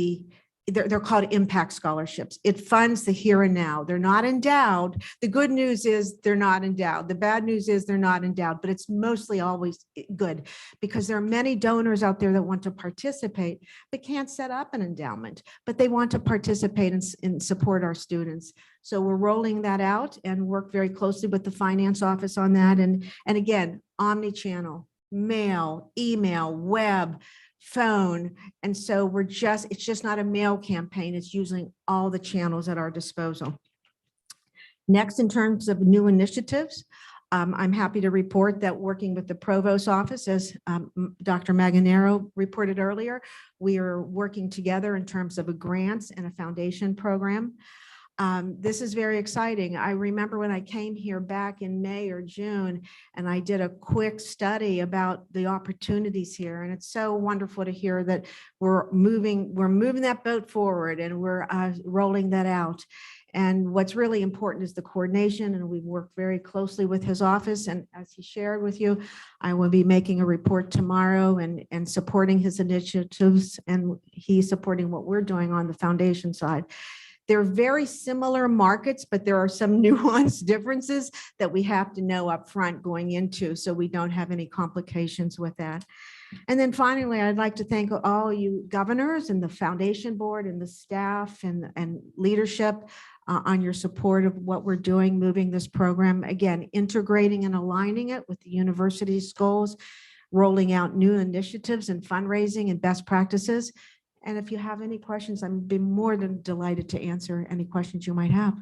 they're called impact scholarships. It funds the here and now. They're not endowed. The good news is they're not endowed. The bad news is they're not endowed, but it's mostly always good because there are many donors out there that want to participate but can't set up an endowment, but they want to participate and support our students. So we're rolling that out and work very closely with the finance office on that. And again, omni-channel, mail, email, web, phone. And so it's just not a mail campaign. It's using all the channels at our disposal. Next, in terms of new initiatives, I'm happy to report that working with the Provost's office, as Dr. Maganero reported earlier, we are working together in terms of a grants and a foundation program. This is very exciting. I remember when I came here back in May or June, and I did a quick study about the opportunities here. And it's so wonderful to hear that we're moving that boat forward and we're rolling that out. And what's really important is the coordination, and we've worked very closely with his office. And as he shared with you, I will be making a report tomorrow and supporting his initiatives, and he's supporting what we're doing on the foundation side. They're very similar markets, but there are some nuanced differences that we have to know up front going into, so we don't have any complications with that. And then finally, I'd like to thank all you governors and the foundation board and the staff and leadership on your support of what we're doing, moving this program, again, integrating and aligning it with the university's goals, rolling out new initiatives and fundraising and best practices. And if you have any questions, I'd be more than delighted to answer any questions you might have.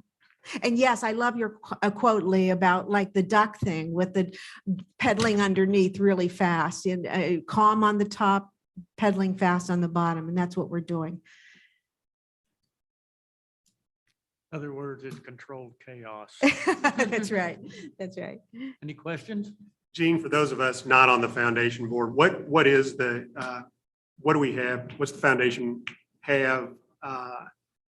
And yes, I love your quote, Lee, about like the duck thing with the pedaling underneath really fast and calm on the top, pedaling fast on the bottom. And that's what we're doing. In other words, it's controlled chaos. That's right. That's right. Any questions? Gene, for those of us not on the foundation board, what is what do we have? What's the foundation have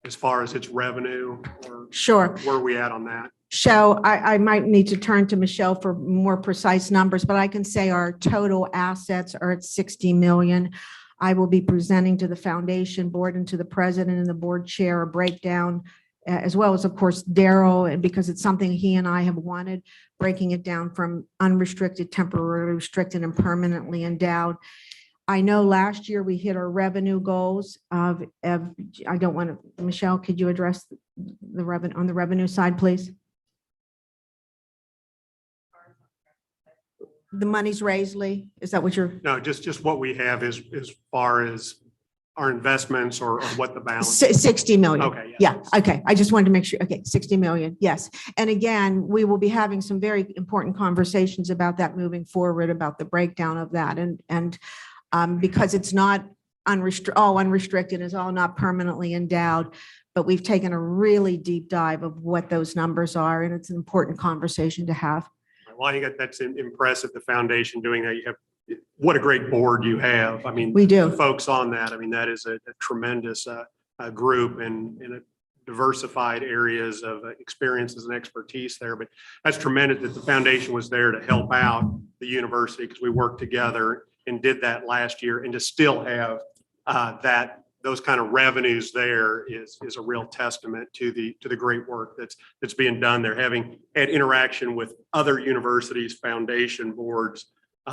as far as its revenue? Or Sure. where are we at on that? So I might need to turn to Michelle for more precise numbers, but I can say our total assets are at 60 million. I will be presenting to the foundation board and to the president and the board chair a breakdown, as well as, of course, Daryl, and because it's something he and I have wanted, breaking it down from unrestricted, temporarily restricted, and permanently endowed. I know last year we hit our revenue goals of I don't want to, Michelle, could you address the revenue on the revenue side, please? The money's raised, Lee? Is that what you're? No, just what we have as far as our investments or what the balance. 60 million. Okay. Yeah. Okay. I just wanted to make sure. Okay. 60 million. Yes. And again, we will be having some very important conversations about that moving forward, about the breakdown of that. And because it's not unrestricted, it's all not permanently endowed, but we've taken a really deep dive of what those numbers are. And it's an important conversation to have. Well, I think that's impressive, the foundation doing that. You have, what a great board you have. I mean, We do. the folks on that, I mean, that is a tremendous group and in a diversified areas of experiences and expertise there. But that's tremendous that the foundation was there to help out the university, because we worked together and did that last year, and to still have those kind of revenues there is a real testament to the great work that's being done there. Having had interaction with other universities' foundation boards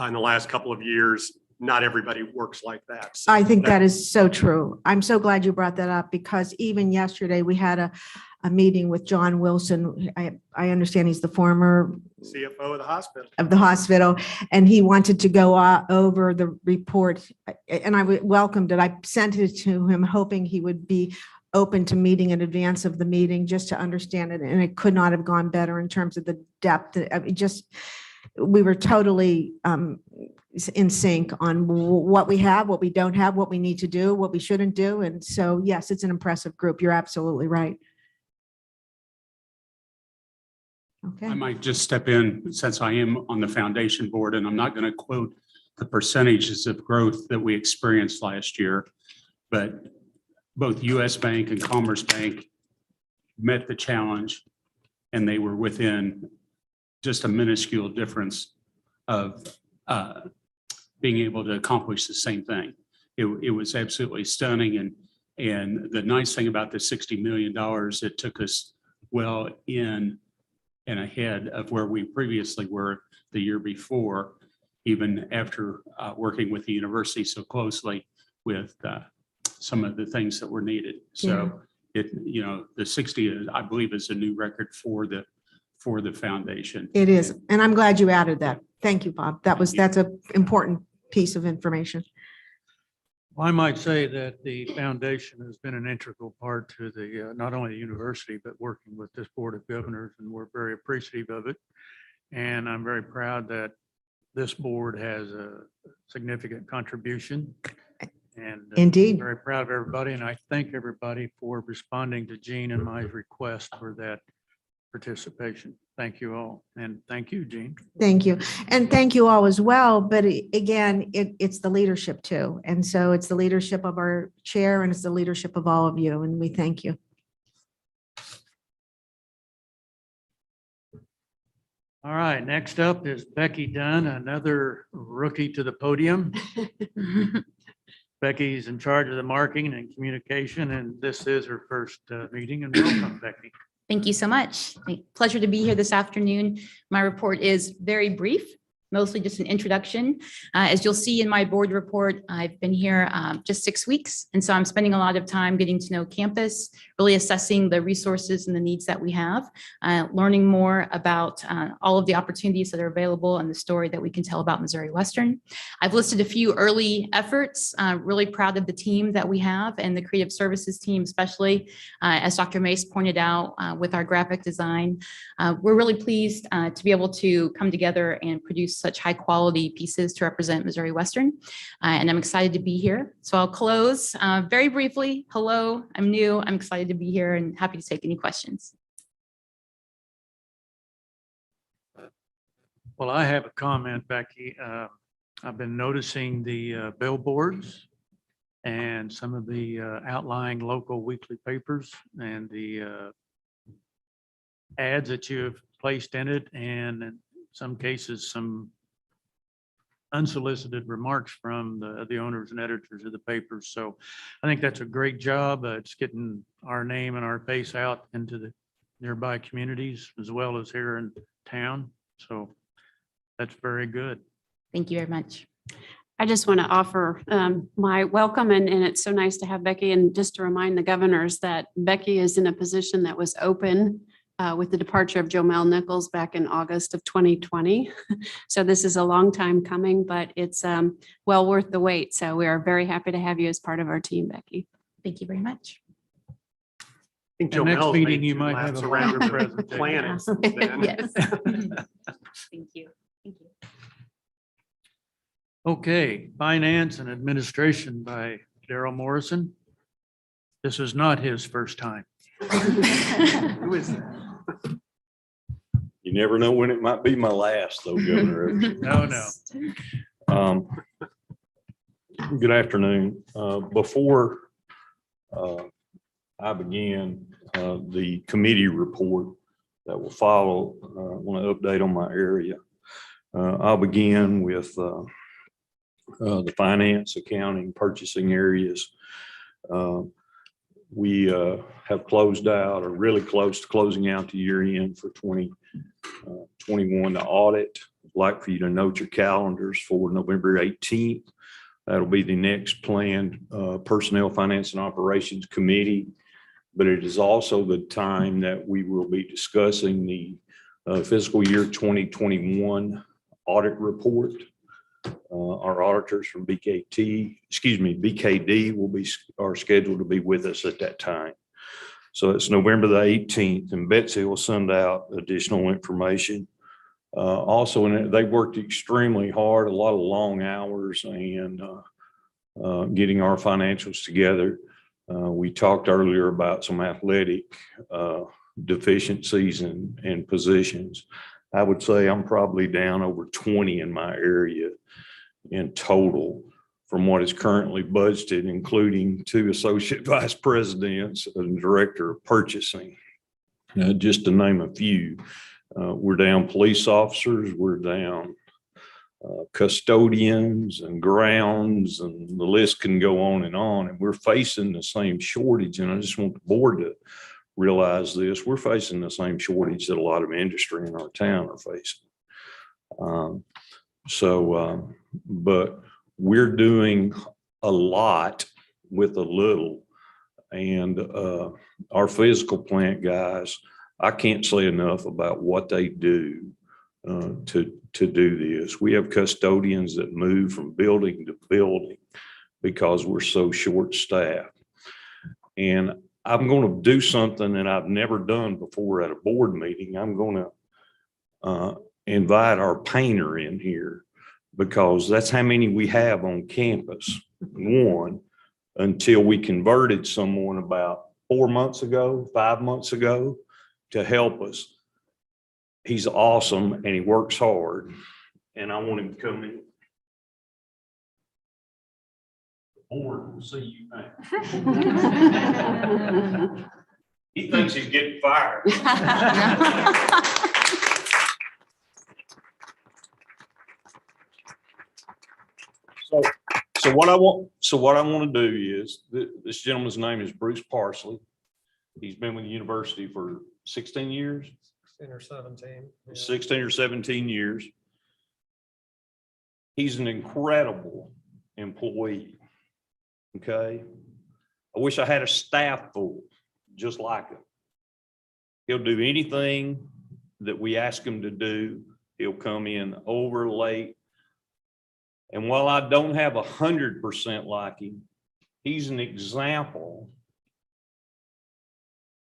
in the last couple of years, not everybody works like that. So I think that is so true. I'm so glad you brought that up because even yesterday we had a meeting with John Wilson. I understand he's the former CFO of the hospital. and he wanted to go over the report and I welcomed it. I sent it to him hoping he would be open to meeting in advance of the meeting just to understand it. And it could not have gone better in terms of the depth. We were totally in sync on what we have, what we don't have, what we need to do, what we shouldn't do. And so, yes, it's an impressive group. You're absolutely right. Okay. I might just step in since I am on the foundation board, and I'm not going to quote the percentages of growth that we experienced last year, but both US Bank and Commerce Bank met the challenge, and they were within just a minuscule difference of being able to accomplish the same thing. It was absolutely stunning. And the nice thing about the $60 million, it took us well in and ahead of where we previously were the year before, even after working with the university so closely with some of the things that were needed. So the 60, I believe, is a new record for the foundation. It is. And I'm glad you added that. Thank you, Bob. That's an important piece of information. Well, I might say that the foundation has been an integral part to the, not only the university, but working with this Board of Governors, and we're very appreciative of it. And I'm very proud that this board has a significant contribution. And Indeed. very proud of everybody. And I thank everybody for responding to Jean and my request for that participation. Thank you all. And thank you, Jean. Thank you. And thank you all as well. But again, it's the leadership too. And so it's the leadership of our chair and it's the leadership of all of you. And we thank you. All right, next up is Becky Dunn, another rookie to the podium. Becky's in charge of the marketing and communication, and this is her first meeting. And welcome, Becky. Thank you so much. Pleasure to be here this afternoon. My report is very brief, mostly just an introduction. As you'll see in my board report, I've been here just 6 weeks. And so I'm spending a lot of time getting to know campus, really assessing the resources and the needs that we have, learning more about all of the opportunities that are available and the story that we can tell about Missouri Western. I've listed a few early efforts, really proud of the team that we have and the creative services team, especially as Dr. Mace pointed out with our graphic design. We're really pleased to be able to come together and produce such high quality pieces to represent Missouri Western. And I'm excited to be here. So I'll close very briefly. Hello, I'm new. I'm excited to be here and happy to take any questions. Well, I have a comment, Becky. I've been noticing the billboards and some of the outlying local weekly papers and the ads that you've placed in it, and in some cases, some unsolicited remarks from the owners and editors of the papers. So I think that's a great job. It's getting our name and our face out into the nearby communities as well as here in town. So that's very good. Thank you very much. I just want to offer my welcome, and it's so nice to have Becky. And just to remind the governors that Becky is in a position that was open with the departure of Jomel Nichols back in August of 2020. So this is a long time coming, but it's well worth the wait. So we are very happy to have you as part of our team, Becky. Thank you very much. I think The next Jomel's meeting, made you two might have laps a around longer the presentation. planet since then. Yes. Thank you. Thank you. Okay, finance and administration by Daryl Morrison. This is not his first time. Who is that? You never know when it might be my last, though, Governor. No. Good afternoon. Before I begin the committee report that will follow, I want to update on my area. I'll begin with the finance, accounting, purchasing areas. We have closed out or really close to closing out the year end for 2021 to audit. I'd like for you to note your calendars for November 18th. That'll be the next planned Personnel, Finance, and Operations Committee. But it is also the time that we will be discussing the fiscal year 2021 audit report. Our auditors from BKD are scheduled to be with us at that time. So it's November the 18th, and Betsy will send out additional information. Also, they worked extremely hard, a lot of long hours, and getting our financials together. We talked earlier about some athletic deficiencies and positions. I would say I'm probably down over 20 in my area in total from what is currently budgeted, including 2 associate vice presidents and director of purchasing, just to name a few. We're down police officers, we're down custodians and grounds, and the list can go on. And we're facing the same shortage. And I just want the board to realize this. We're facing the same shortage that a lot of industry in our town are facing. But we're doing a lot with a little. And our physical plant guys, I can't say enough about what they do to do this. We have custodians that move from building to building because we're so short-staffed. And I'm going to do something that I've never done before at a board meeting. I'm going to invite our painter in here, because that's how many we have on campus. One, until we converted someone about 5 months ago to help us. He's awesome and he works hard, and I want him to come in. The board will see you now. He thinks he's getting fired. So what I want to do is, this gentleman's name is Bruce Parsley. He's been with the university for 16 years. 16 or 17. Yeah. 16 or 17 years. He's an incredible employee. Okay. I wish I had a staff full just like him. He'll do anything that we ask him to do. He'll come in over late. And while I don't have 100% like him, he's an example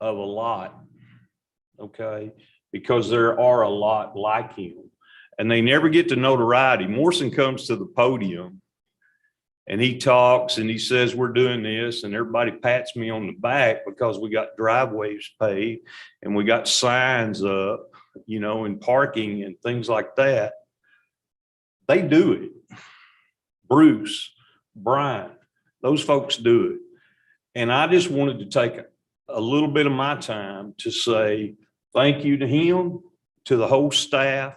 of a lot. Okay. Because there are a lot like him, and they never get to notoriety. Morrison comes to the podium and he talks and he says, we're doing this, and everybody pats me on the back because we got driveways paved and we got signs up, and parking and things like that. They do it. Bruce, Brian, those folks do it. And I just wanted to take a little bit of my time to say thank you to him, to the whole staff,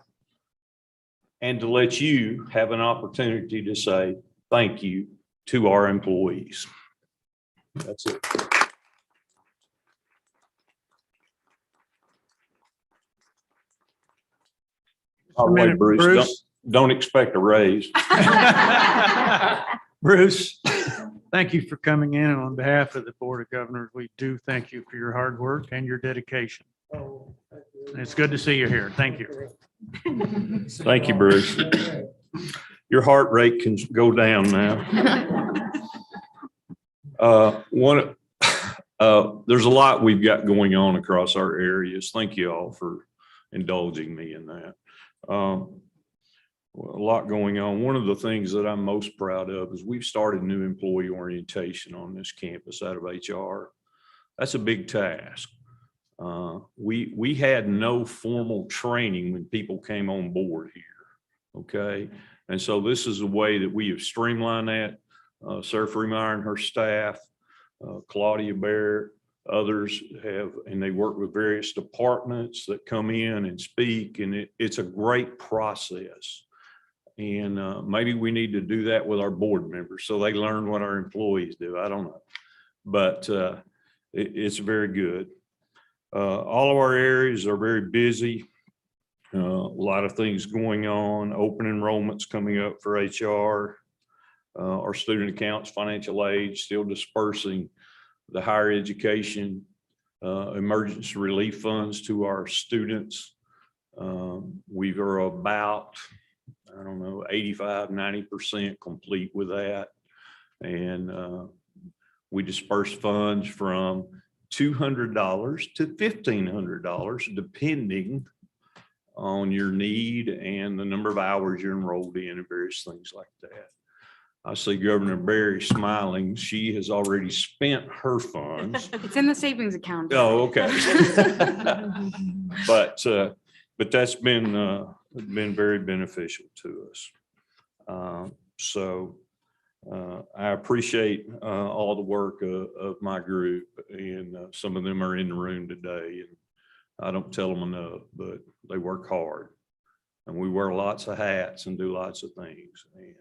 and to let you have an opportunity to say thank you to our employees. That's it. By the way, Bruce, don't expect a raise. Bruce, thank you for coming in. And on behalf of the Board of Governors, we do thank you for your hard work and your dedication. And it's good to see you here. Thank you. Thank you, Bruce. Your heart rate can go down now. There's a lot we've got going on across our areas. Thank you all for indulging me in that. A lot going on. One of the things that I'm most proud of is we've started new employee orientation on this campus out of HR. That's a big task. We had no formal training when people came on board here. Okay. And so this is a way that we have streamlined that. Sarah Freemeyer and her staff, Claudia Barrett, others have, and they work with various departments that come in and speak, and it's a great process. And maybe we need to do that with our board members so they learn what our employees do. I don't know, but it's very good. All of our areas are very busy. A lot of things going on. Open enrollment's coming up for HR. our student accounts, financial aid, still dispersing the higher education emergency relief funds to our students. We are about, I don't know, 85, 90% complete with that. And we disperse funds from $200 to $1,500, depending on your need and the number of hours you're enrolled in and various things like that. I see Governor Berry smiling. She has already spent her funds. It's in the savings account. Oh, okay. But that's been very beneficial to us. So I appreciate all the work of my group, and some of them are in the room today, and I don't tell them enough, but they work hard, and we wear lots of hats and do lots of things. And,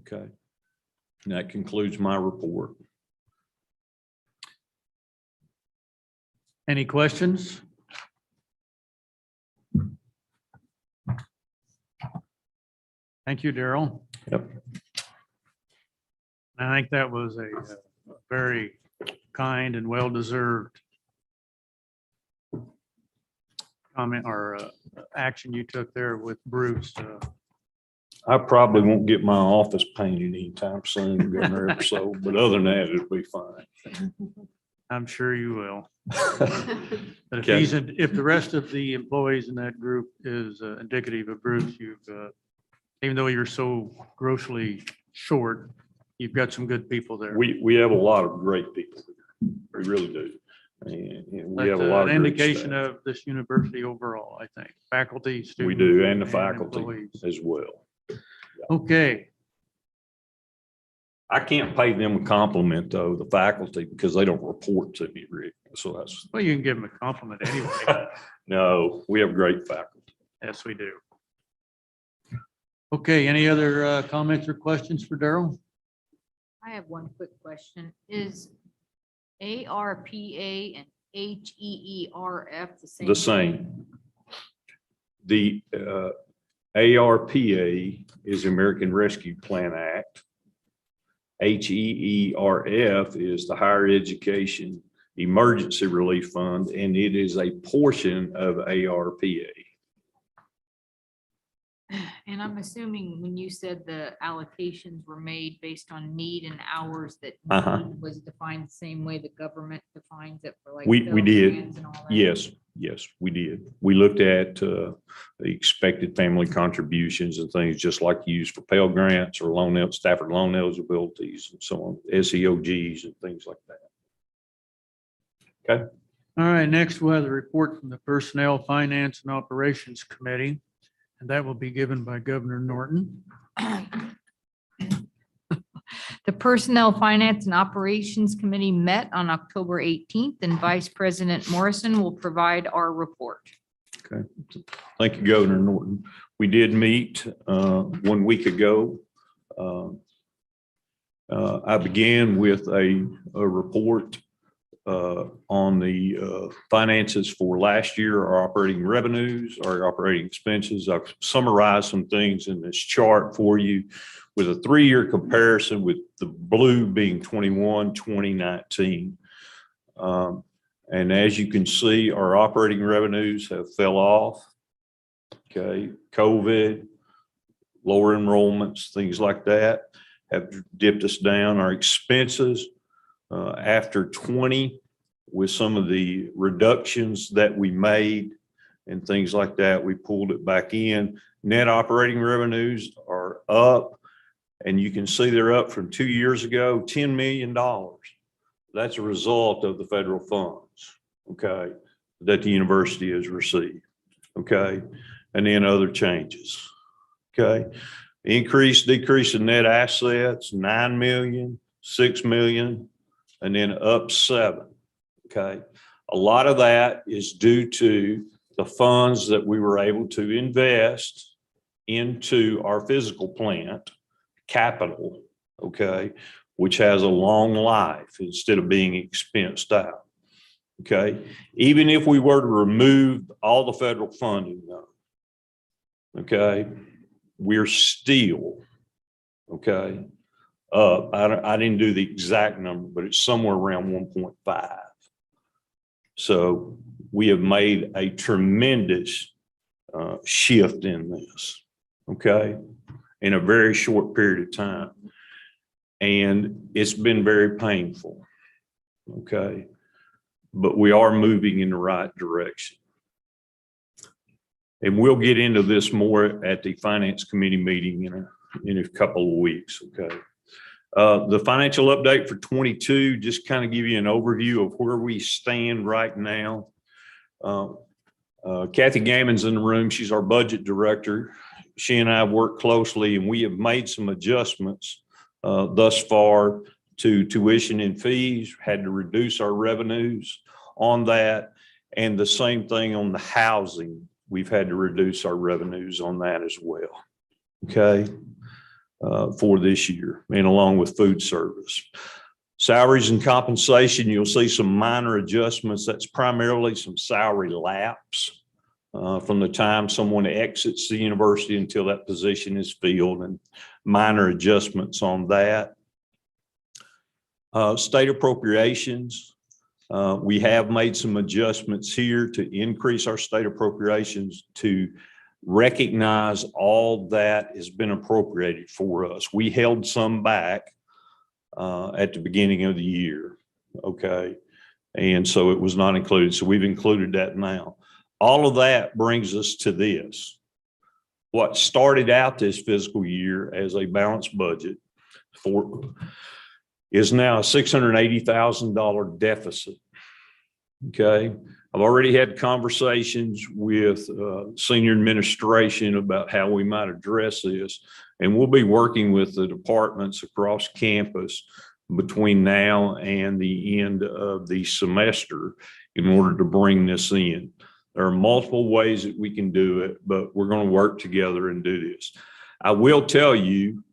okay. And that concludes my report. Any questions? Thank you, Daryl. Yep. I think that was a very kind and well-deserved comment or action you took there with Bruce. I probably won't get my office painted anytime soon, Governor, so, but other than that, it'll be fine. I'm sure you will. But Okay. if the rest of the employees in that group is indicative of Bruce, even though you're so grossly short, you've got some good people there. We have a lot of great people here. We really do. And we have a That's lot of an great indication staff. of this university overall, I think. Faculty, students. We do, and the faculty employees. as well. Okay, I can't pay them a compliment though, the faculty, because they don't report to me, Rick. So that's, well, you can give them a compliment anyway. no, we have great faculty. Yes, we do. Okay, any other comments or questions for Daryl? I have one quick question. Is ARPA and HEERF the same? The same. The ARPA is American Rescue Plan Act. HEERF is the Higher Education Emergency Relief Fund, and it is a portion of ARPA. And I'm assuming when you said the allocations were made based on need and hours, that need was defined the same way the government defines it for like. We did. Pell-grants and all that? Yes, we did. We looked at the expected family contributions and things just like used for Pell Grants or Stafford loan eligibilities and so on, SEOGs and things like that. Okay. All right, next we'll have the report from the Personnel, Finance and Operations Committee, and that will be given by Governor Norton. The Personnel, Finance and Operations Committee met on October 18th, and Vice President Morrison will provide our report. Okay. Thank you, Governor Norton. We did meet 1 week ago. I began with a report on the finances for last year, our operating revenues, our operating expenses. I've summarized some things in this chart for you with a 3-year comparison, with the blue being 21, 2019. And as you can see, our operating revenues have fell off. Okay, COVID, lower enrollments, things like that have dipped us down. Our expenses after 20, with some of the reductions that we made and things like that, we pulled it back in. Net operating revenues are up, and you can see they're up from 2 years ago, $10 million. That's a result of the federal funds, okay, that the university has received, okay, and then other changes, okay. Increase, decrease in net assets, 9 million, 6 million, and then up 7, okay. A lot of that is due to the funds that we were able to invest into our physical plant, capital, okay, which has a long life instead of being expensed out, okay. Even if we were to remove all the federal funding though, okay, we're still Okay. I didn't do the exact number, but it's somewhere around 1.5. So we have made a tremendous shift in this, okay, in a very short period of time. And it's been very painful, okay, but we are moving in the right direction. And we'll get into this more at the Finance Committee meeting in a couple of weeks, okay. The financial update for 22, just kind of give you an overview of where we stand right now. Kathy Gammon's in the room. She's our budget director. She and I have worked closely, and we have made some adjustments thus far to tuition and fees, had to reduce our revenues on that. And the same thing on the housing. We've had to reduce our revenues on that as well. Okay. For this year, and along with food service. Salaries and compensation, you'll see some minor adjustments. That's primarily some salary lapse from the time someone exits the university until that position is filled, and minor adjustments on that. State appropriations, we have made some adjustments here to increase our state appropriations to recognize all that has been appropriated for us. We held some back at the beginning of the year, okay? And so it was not included. So we've included that now. All of that brings us to this. What started out this fiscal year as a balanced budget is now a $680,000 deficit, okay? I've already had conversations with senior administration about how we might address this, and we'll be working with the departments across campus between now and the end of the semester in order to bring this in. There are multiple ways that we can do it, but we're going to work together and do this. I will tell you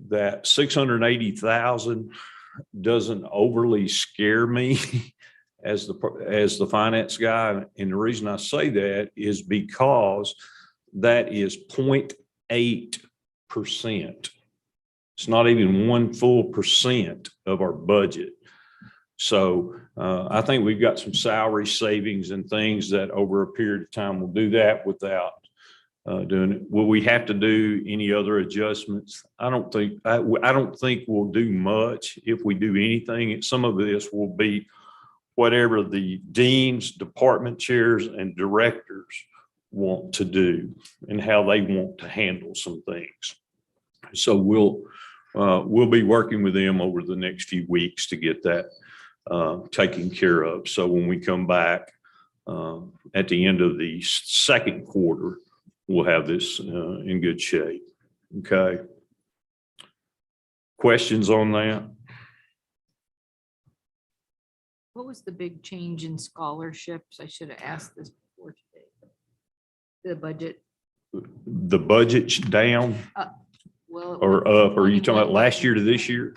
that 680,000 doesn't overly scare me as the finance guy. And the reason I say that is because that is 0.8%. It's not even 1 full percent of our budget. So I think we've got some salary savings and things that over a period of time will do that without doing it. Will we have to do any other adjustments? I don't think we'll do much if we do anything. Some of this will be whatever the deans, department chairs, and directors want to do and how they want to handle some things. So we'll be working with them over the next few weeks to get that taken care of. So when we come back at the end of the second quarter, we'll have this in good shape. Okay. Questions on that? What was the big change in scholarships? I should have asked this before today. The budget. The budget's down Well. or up? Are you talking about last year to this year?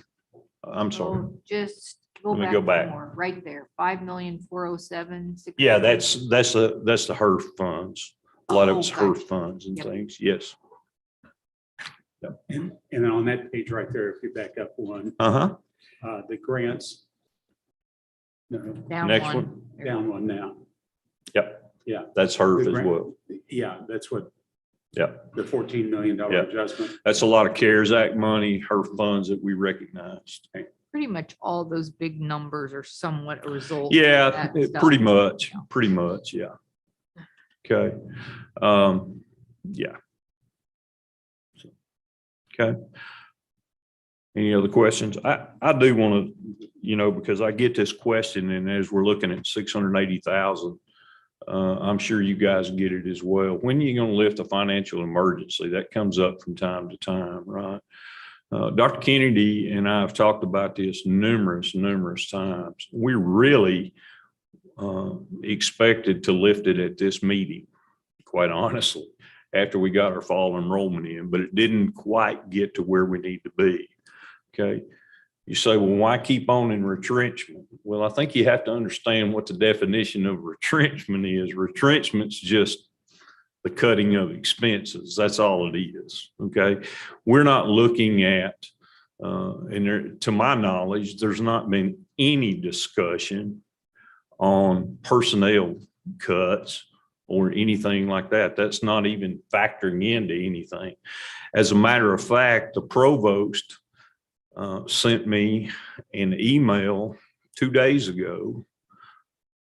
I'm sorry. Oh, just Let me go go back back. more, right there, 5,407,600. Yeah, that's the HERF funds. A lot of it's Oh, HERF gotcha. funds and Yep. things. Yes. And then on that page right there, if you back up one, Uh-huh. the grants. No, Down Next one. down one now. Yep. Yeah. That's HERF The as grant- well. Yeah, that's what. Yep. The $14 million Yeah. adjustment. That's a lot of CARES Act money, HERF funds that we recognized. Pretty much all those big numbers are somewhat a result. of Yeah, that stuff. pretty much. Yeah. Okay. Yeah. Okay. Any other questions? I do want to, because I get this question, and as we're looking at 680,000, I'm sure you guys get it as well. When are you going to lift a financial emergency? That comes up from time to time, right? Dr. Kennedy and I have talked about this numerous times. We really expected to lift it at this meeting, quite honestly, after we got our fall enrollment in, but it didn't quite get to where we need to be. Okay. You say, well, why keep on in retrenchment? Well, I think you have to understand what the definition of retrenchment is. Retrenchment's just the cutting of expenses. That's all it is. Okay. We're not looking at, to my knowledge, there's not been any discussion on personnel cuts or anything like that. That's not even factoring into anything. As a matter of fact, the provost sent me an email 2 days ago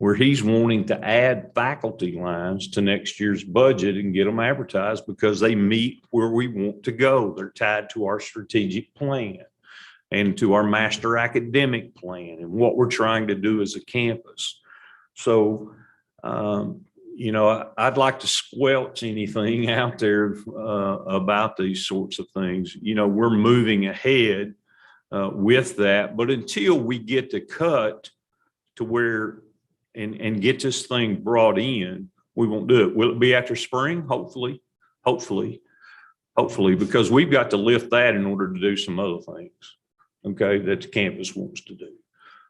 where he's wanting to add faculty lines to next year's budget and get them advertised because they meet where we want to go. They're tied to our strategic plan and to our master academic plan and what we're trying to do as a campus. So, I'd like to squelch anything out there about these sorts of things. We're moving ahead with that, but until we get the cut to where and get this thing brought in, we won't do it. Will it be after spring? Hopefully, because we've got to lift that in order to do some other things, okay, that the campus wants to do.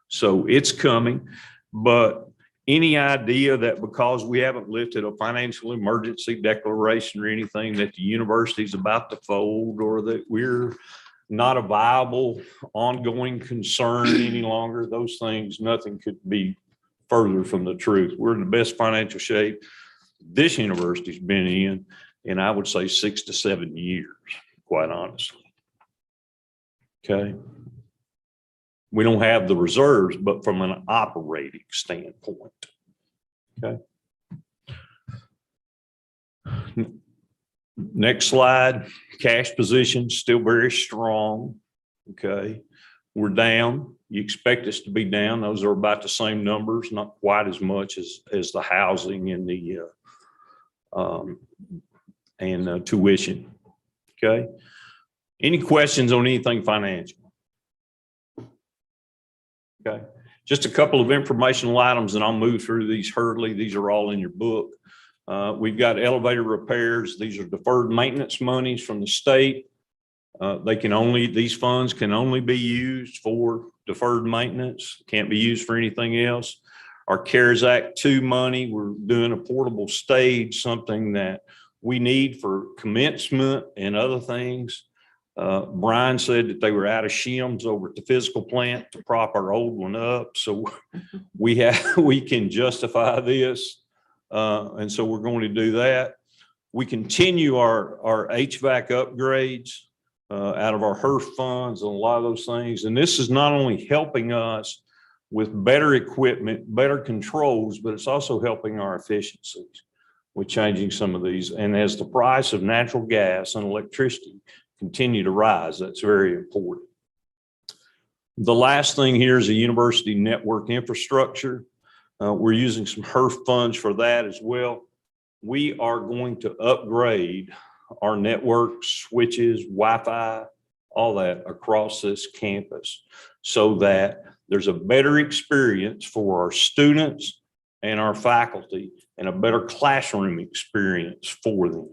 So it's coming, but any idea that because we haven't lifted a financial emergency declaration or anything that the university is about to fold or that we're not a viable ongoing concern any longer, those things, nothing could be further from the truth. We're in the best financial shape this university's been in I would say 6 to 7 years, quite honestly. Okay. We don't have the reserves, but from an operating standpoint. Okay. Next slide. Cash position still very strong. Okay. We're down. You expect us to be down. Those are about the same numbers, not quite as much as the housing and the tuition. Okay. Any questions on anything financial? Okay. Just a couple of informational items and I'll move through these hurriedly. These are all in your book. We've got elevator repairs. These are deferred maintenance monies from the state. These funds can only be used for deferred maintenance, can't be used for anything else. Our CARES Act 2 money, we're doing a portable stage, something that we need for commencement and other things. Brian said that they were out of shims over at the Fiscal plant to prop our old one up. So we can justify this. And so we're going to do that. We continue our HVAC upgrades out of our HERF funds and a lot of those things. And this is not only helping us with better equipment, better controls, but it's also helping our efficiencies with changing some of these. And as the price of natural gas and electricity continue to rise, that's very important. The last thing here is a university network infrastructure. We're using some HERF funds for that as well. We are going to upgrade our network switches, Wi-Fi, all that across this campus so that there's a better experience for our students and our faculty and a better classroom experience for them.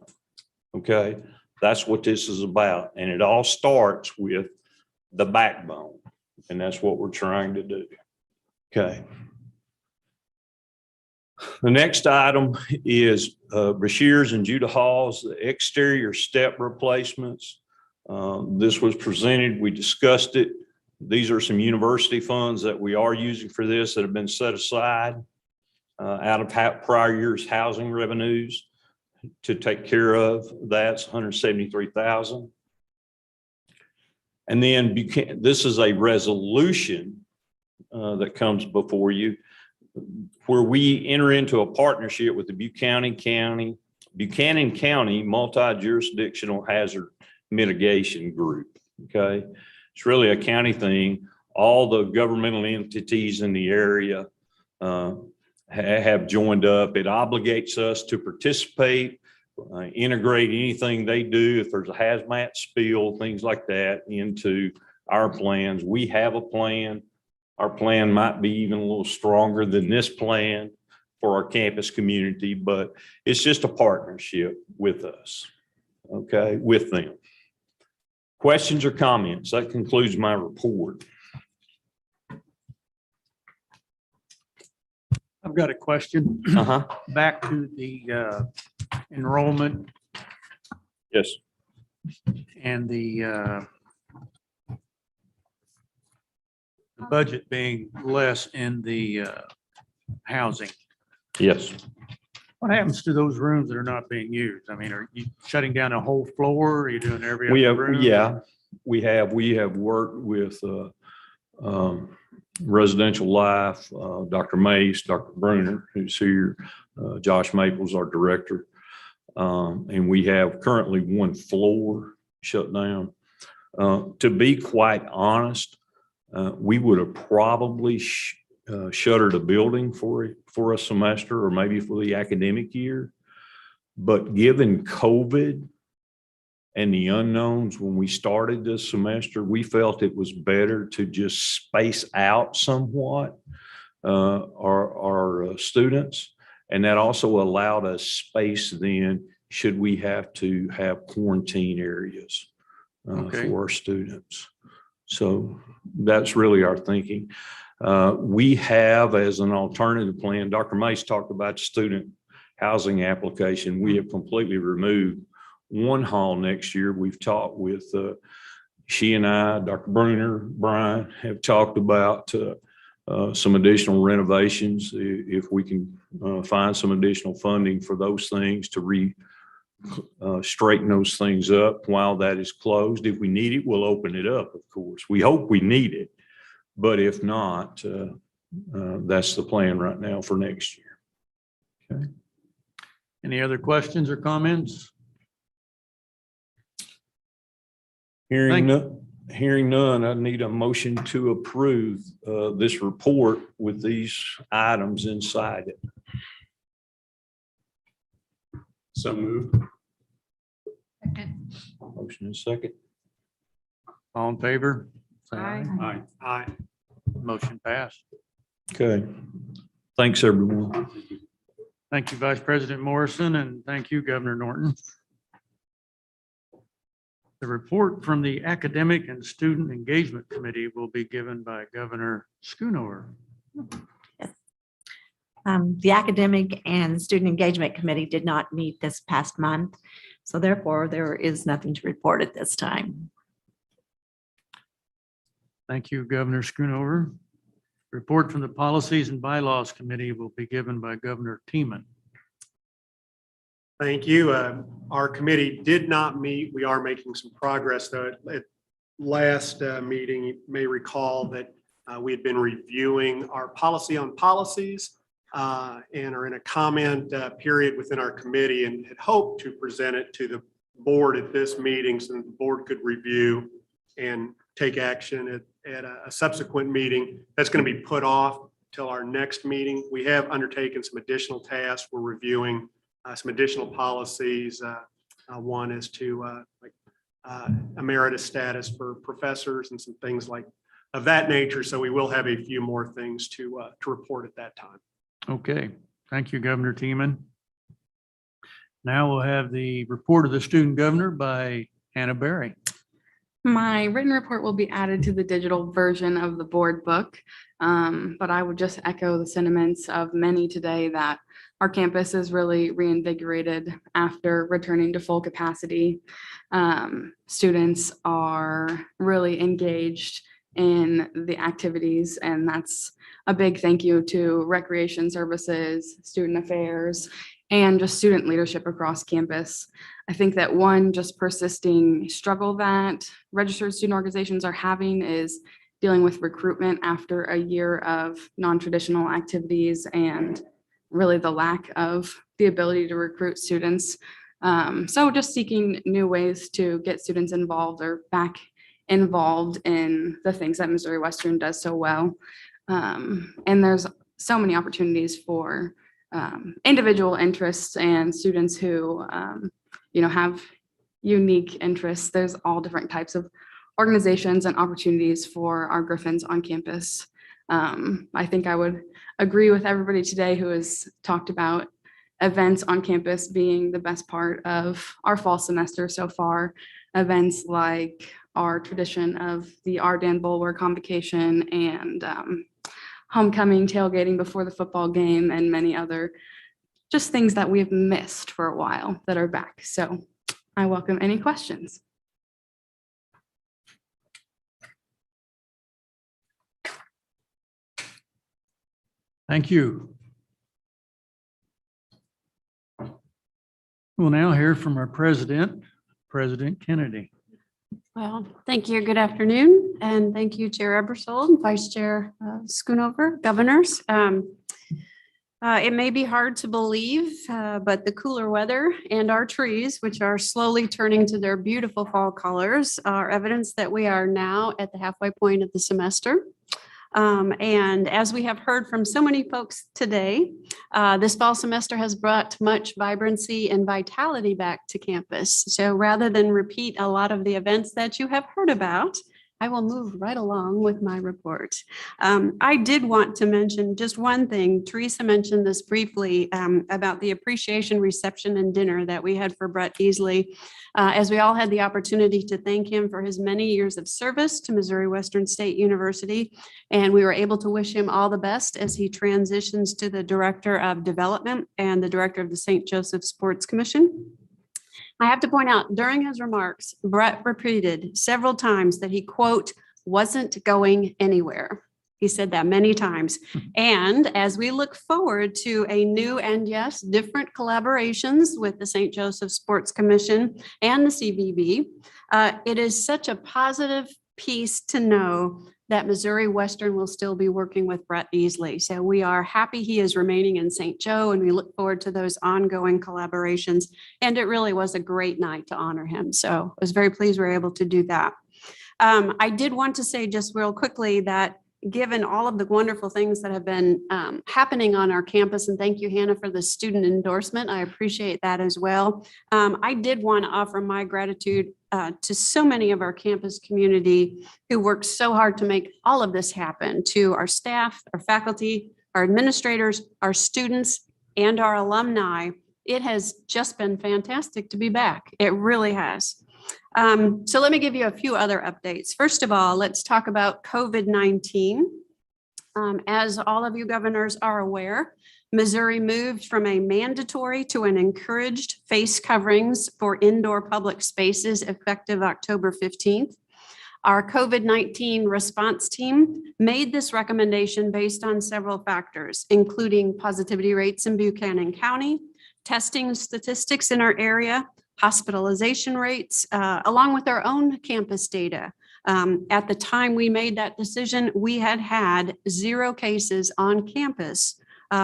Okay, that's what this is about. And it all starts with the backbone. And that's what we're trying to do. Okay. The next item is Brashears and Judah Hall's the exterior step replacements. This was presented, we discussed it. These are some university funds that we are using for this that have been set aside out of prior year's housing revenues to take care of. That's $173,000. And then this is a resolution that comes before you, where we enter into a partnership with the Buchanan County Multi-Jurisdictional Hazard Mitigation Group. Okay, it's really a county thing. All the governmental entities in the area have joined up. It obligates us to participate, integrate anything they do. If there's a hazmat spill, things like that, into our plans. We have a plan. Our plan might be even a little stronger than this plan for our campus community, but it's just a partnership with us, okay, with them. Questions or comments? That concludes my report. I've got a question. Back to the enrollment, Yes, and the budget being less in the housing. yes. What happens to those rooms that are not being used? I mean, are you shutting down a whole floor? Are you doing every We other have, room? yeah, we have worked with Residential Life, Dr. Mace, Dr. Bruner, who's here, Josh Maples, our director. And we have currently one floor shut down. To be quite honest, we would have probably shuttered a building for a semester or maybe for the academic year. But given COVID and the unknowns when we started this semester, we felt it was better to just space out somewhat our students. And that also allowed us space then, should we have to have quarantine areas Okay. for our students. So that's really our thinking. We have, as an alternative plan, Dr. Mace talked about the student housing application. We have completely removed one hall next year. We've talked with, she and I, Dr. Bruner, Brian, have talked about some additional renovations, if we can find some additional funding for those things to straighten those things up while that is closed. If we need it, we'll open it up, of course. We hope we need it, but if not, that's the plan right now for next year. Okay. Any other questions or comments? Hearing none, I need a motion to approve this report with these items inside it. So moved. Motion and second. All in favor? Say Aye. Aye. Motion passed. Okay. Thanks, everyone. Thank you, Vice President Morrison, and thank you, Governor Norton. The report from the Academic and Student Engagement Committee will be given by Governor Schoonover. The Academic and Student Engagement Committee did not meet this past month, so therefore there is nothing to report at this time. Thank you, Governor Schoonover. Report from the Policies and Bylaws Committee will be given by Governor Teeman. Thank you. Our committee did not meet. We are making some progress, though. At last meeting, you may recall that we had been reviewing our policy on policies and are in a comment period within our committee, and had hoped to present it to the board at this meeting so that the board could review and take action at a subsequent meeting. That's going to be put off till our next meeting. We have undertaken some additional tasks. We're reviewing some additional policies. One is to emeritus status for professors and some things like of that nature. So we will have a few more things to report at that time. Okay, thank you, Governor Teeman. Now we'll have the report of the student governor by Hannah Berry. My written report will be added to the digital version of the board book, but I would just echo the sentiments of many today that our campus is really reinvigorated after returning to full capacity. Students are really engaged in the activities, and that's a big thank you to Recreation Services, Student Affairs, and just student leadership across campus. I think that one just persisting struggle that registered student organizations are having is dealing with recruitment after a year of non-traditional activities and really the lack of the ability to recruit students. So just seeking new ways to get students involved or back involved in the things that Missouri Western does so well. And there's so many opportunities for individual interests and students who have unique interests. There's all different types of organizations and opportunities for our Griffins on campus. I think I would agree with everybody today who has talked about events on campus being the best part of our fall semester so far. Events like our tradition of the Ardan Bulwer convocation and homecoming, tailgating before the football game, and many other just things that we've missed for a while that are back. So I welcome any questions. Thank you. We'll now hear from our president, President Kennedy. Well, thank you. Good afternoon. And thank you, Chair Ebersol and Vice Chair Schoonover, governors. It may be hard to believe, but the cooler weather and our trees, which are slowly turning to their beautiful fall colors, are evidence that we are now at the halfway point of the semester. And as we have heard from so many folks today, this fall semester has brought much vibrancy and vitality back to campus. So rather than repeat a lot of the events that you have heard about, I will move right along with my report. I did want to mention just one thing. Teresa mentioned this briefly about the appreciation reception and dinner that we had for Brett Easley, as we all had the opportunity to thank him for his many years of service to Missouri Western State University. And we were able to wish him all the best as he transitions to the Director of Development and the Director of the St. Joseph Sports Commission. I have to point out, during his remarks, Brett repeated several times that he, quote, wasn't going anywhere. He said that many times. And as we look forward to a new and yes, different collaborations with the St. Joseph Sports Commission and the CVB, it is such a positive piece to know that Missouri Western will still be working with Brett Easley. So we are happy he is remaining in St. Joe, and we look forward to those ongoing collaborations. And it really was a great night to honor him. So I was very pleased we were able to do that. I did want to say just real quickly that given all of the wonderful things that have been happening on our campus, and thank you, Hannah, for the student endorsement. I appreciate that as well. I did want to offer my gratitude to so many of our campus community who worked so hard to make all of this happen, to our staff, our faculty, our administrators, our students, and our alumni. It has just been fantastic to be back. It really has. So let me give you a few other updates. First of all, let's talk about COVID-19. As all of you governors are aware, Missouri moved from a mandatory to an encouraged face coverings for indoor public spaces effective October 15th. Our COVID-19 response team made this recommendation based on several factors, including positivity rates in Buchanan County, testing statistics in our area, hospitalization rates, along with our own campus data. At the time we made that decision, we had 0 cases on campus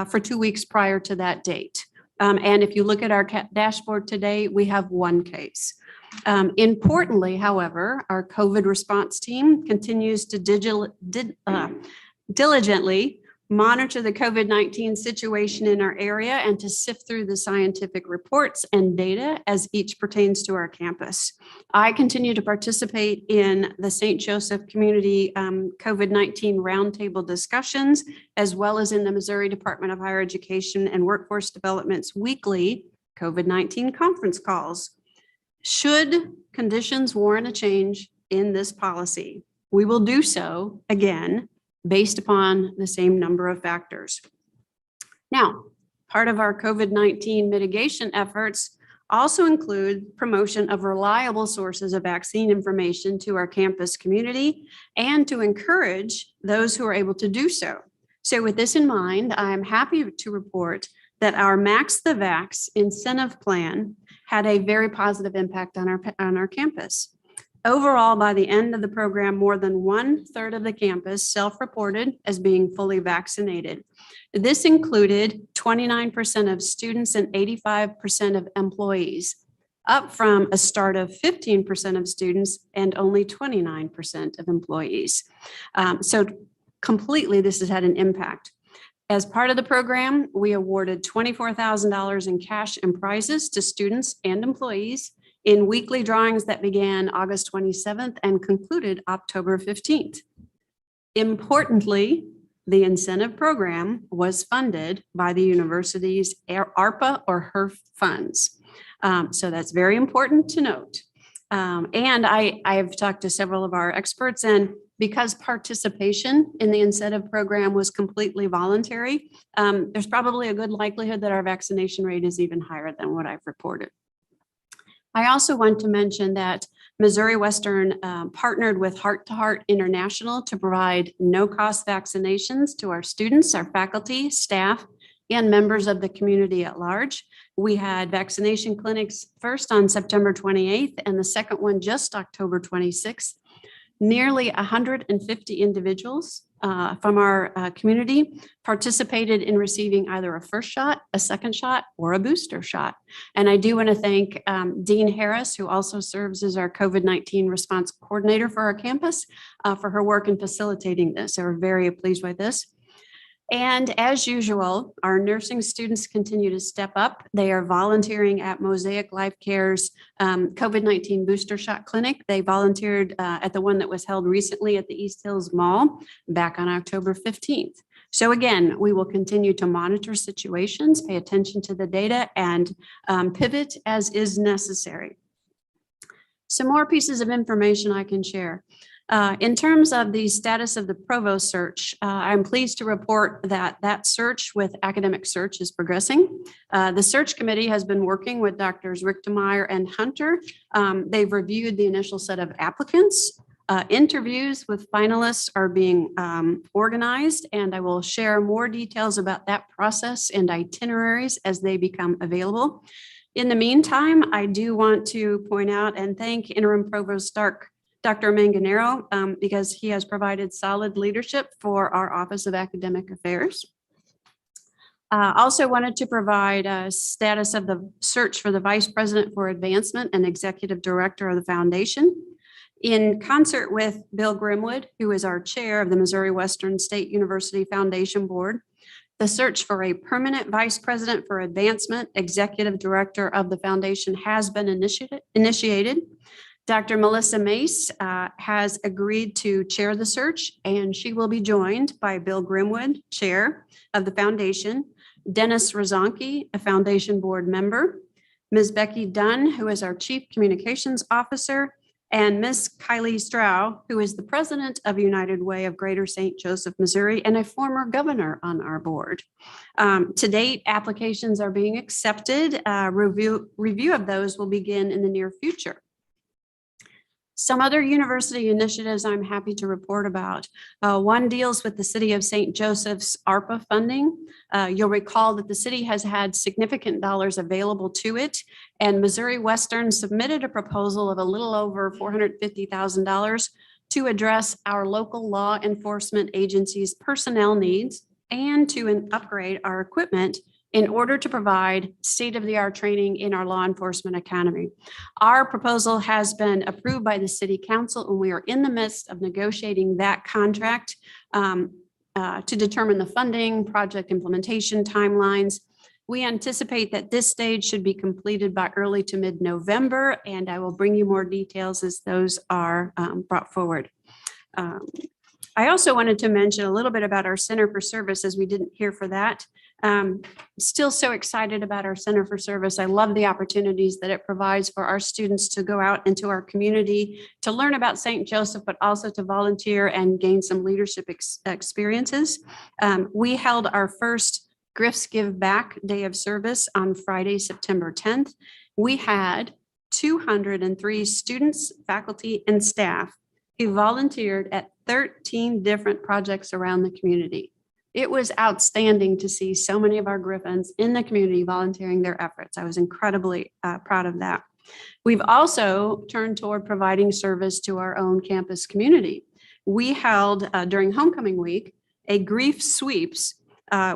for 2 weeks prior to that date. And if you look at our dashboard today, we have 1 case. Importantly, however, our COVID response team continues to diligently monitor the COVID-19 situation in our area and to sift through the scientific reports and data as each pertains to our campus. I continue to participate in the St. Joseph Community COVID-19 roundtable discussions, as well as in the Missouri Department of Higher Education and Workforce Development's weekly COVID-19 conference calls. Should conditions warrant a change in this policy, we will do so again, based upon the same number of factors. Now, part of our COVID-19 mitigation efforts also include promotion of reliable sources of vaccine information to our campus community and to encourage those who are able to do so. So with this in mind, I'm happy to report that our Max the Vax incentive plan had a very positive impact on our campus. Overall, by the end of the program, more than 1/3 of the campus self-reported as being fully vaccinated. This included 29% of students and 85% of employees, up from a start of 15% of students and only 29% of employees. So completely, this has had an impact. As part of the program, we awarded $24,000 in cash and prizes to students and employees in weekly drawings that began August 27th and concluded October 15th. Importantly, the incentive program was funded by the university's Arpa or HERF funds. So that's very important to note. And I have talked to several of our experts, and because participation in the incentive program was completely voluntary, there's probably a good likelihood that our vaccination rate is even higher than what I've reported. I also want to mention that Missouri Western partnered with Heart to Heart International to provide no-cost vaccinations to our students, our faculty, staff, and members of the community at large. We had vaccination clinics first on September 28th and the second one just October 26th. Nearly 150 individuals from our community participated in receiving either a first shot, a second shot, or a booster shot. And I do want to thank Dean Harris, who also serves as our COVID-19 response coordinator for our campus, for her work in facilitating this. So we're very pleased with this. And as usual, our nursing students continue to step up. They are volunteering at Mosaic Life Care's COVID-19 booster shot clinic. They volunteered at the one that was held recently at the East Hills Mall back on October 15th. So again, we will continue to monitor situations, pay attention to the data, and pivot as is necessary. Some more pieces of information I can share. In terms of the status of the provost search, I'm pleased to report that that search with academic search is progressing. The search committee has been working with Drs. Richtemeyer and Hunter. They've reviewed the initial set of applicants. Interviews with finalists are being organized, and I will share more details about that process and itineraries as they become available. In the meantime, I do want to point out and thank Interim Provost Dr. Manganero, because he has provided solid leadership for our Office of Academic Affairs. Also wanted to provide a status of the search for the Vice President for Advancement and Executive Director of the Foundation. In concert with Bill Grimwood, who is our chair of the Missouri Western State University Foundation Board, the search for a permanent Vice President for Advancement, Executive Director of the Foundation has been initiated. Dr. Melissa Mace has agreed to chair the search, and she will be joined by Bill Grimwood, chair of the foundation, Dennis Rozonki, a foundation board member, Ms. Becky Dunn, who is our chief communications officer, and Ms. Kylie Strau, who is the president of United Way of Greater St. Joseph, Missouri, and a former governor on our board. To date, applications are being accepted. Review of those will begin in the near future. Some other university initiatives I'm happy to report about. One deals with the City of St. Joseph's Arpa funding. You'll recall that the city has had significant dollars available to it, and Missouri Western submitted a proposal of a little over $450,000 to address our local law enforcement agencies' personnel needs and to upgrade our equipment in order to provide state-of-the-art training in our law enforcement academy. Our proposal has been approved by the city council, and we are in the midst of negotiating that contract to determine the funding, project implementation timelines. We anticipate that this stage should be completed by early to mid-November, and I will bring you more details as those are brought forward. I also wanted to mention a little bit about our Center for Service, as we didn't hear for that. Still so excited about our Center for Service. I love the opportunities that it provides for our students to go out into our community, to learn about St. Joseph, but also to volunteer and gain some leadership experiences. We held our first Griff's Give Back Day of Service on Friday, September 10th. We had 203 students, faculty, and staff who volunteered at 13 different projects around the community. It was outstanding to see so many of our Griffins in the community volunteering their efforts. I was incredibly proud of that. We've also turned toward providing service to our own campus community. We held during homecoming week a grief sweeps,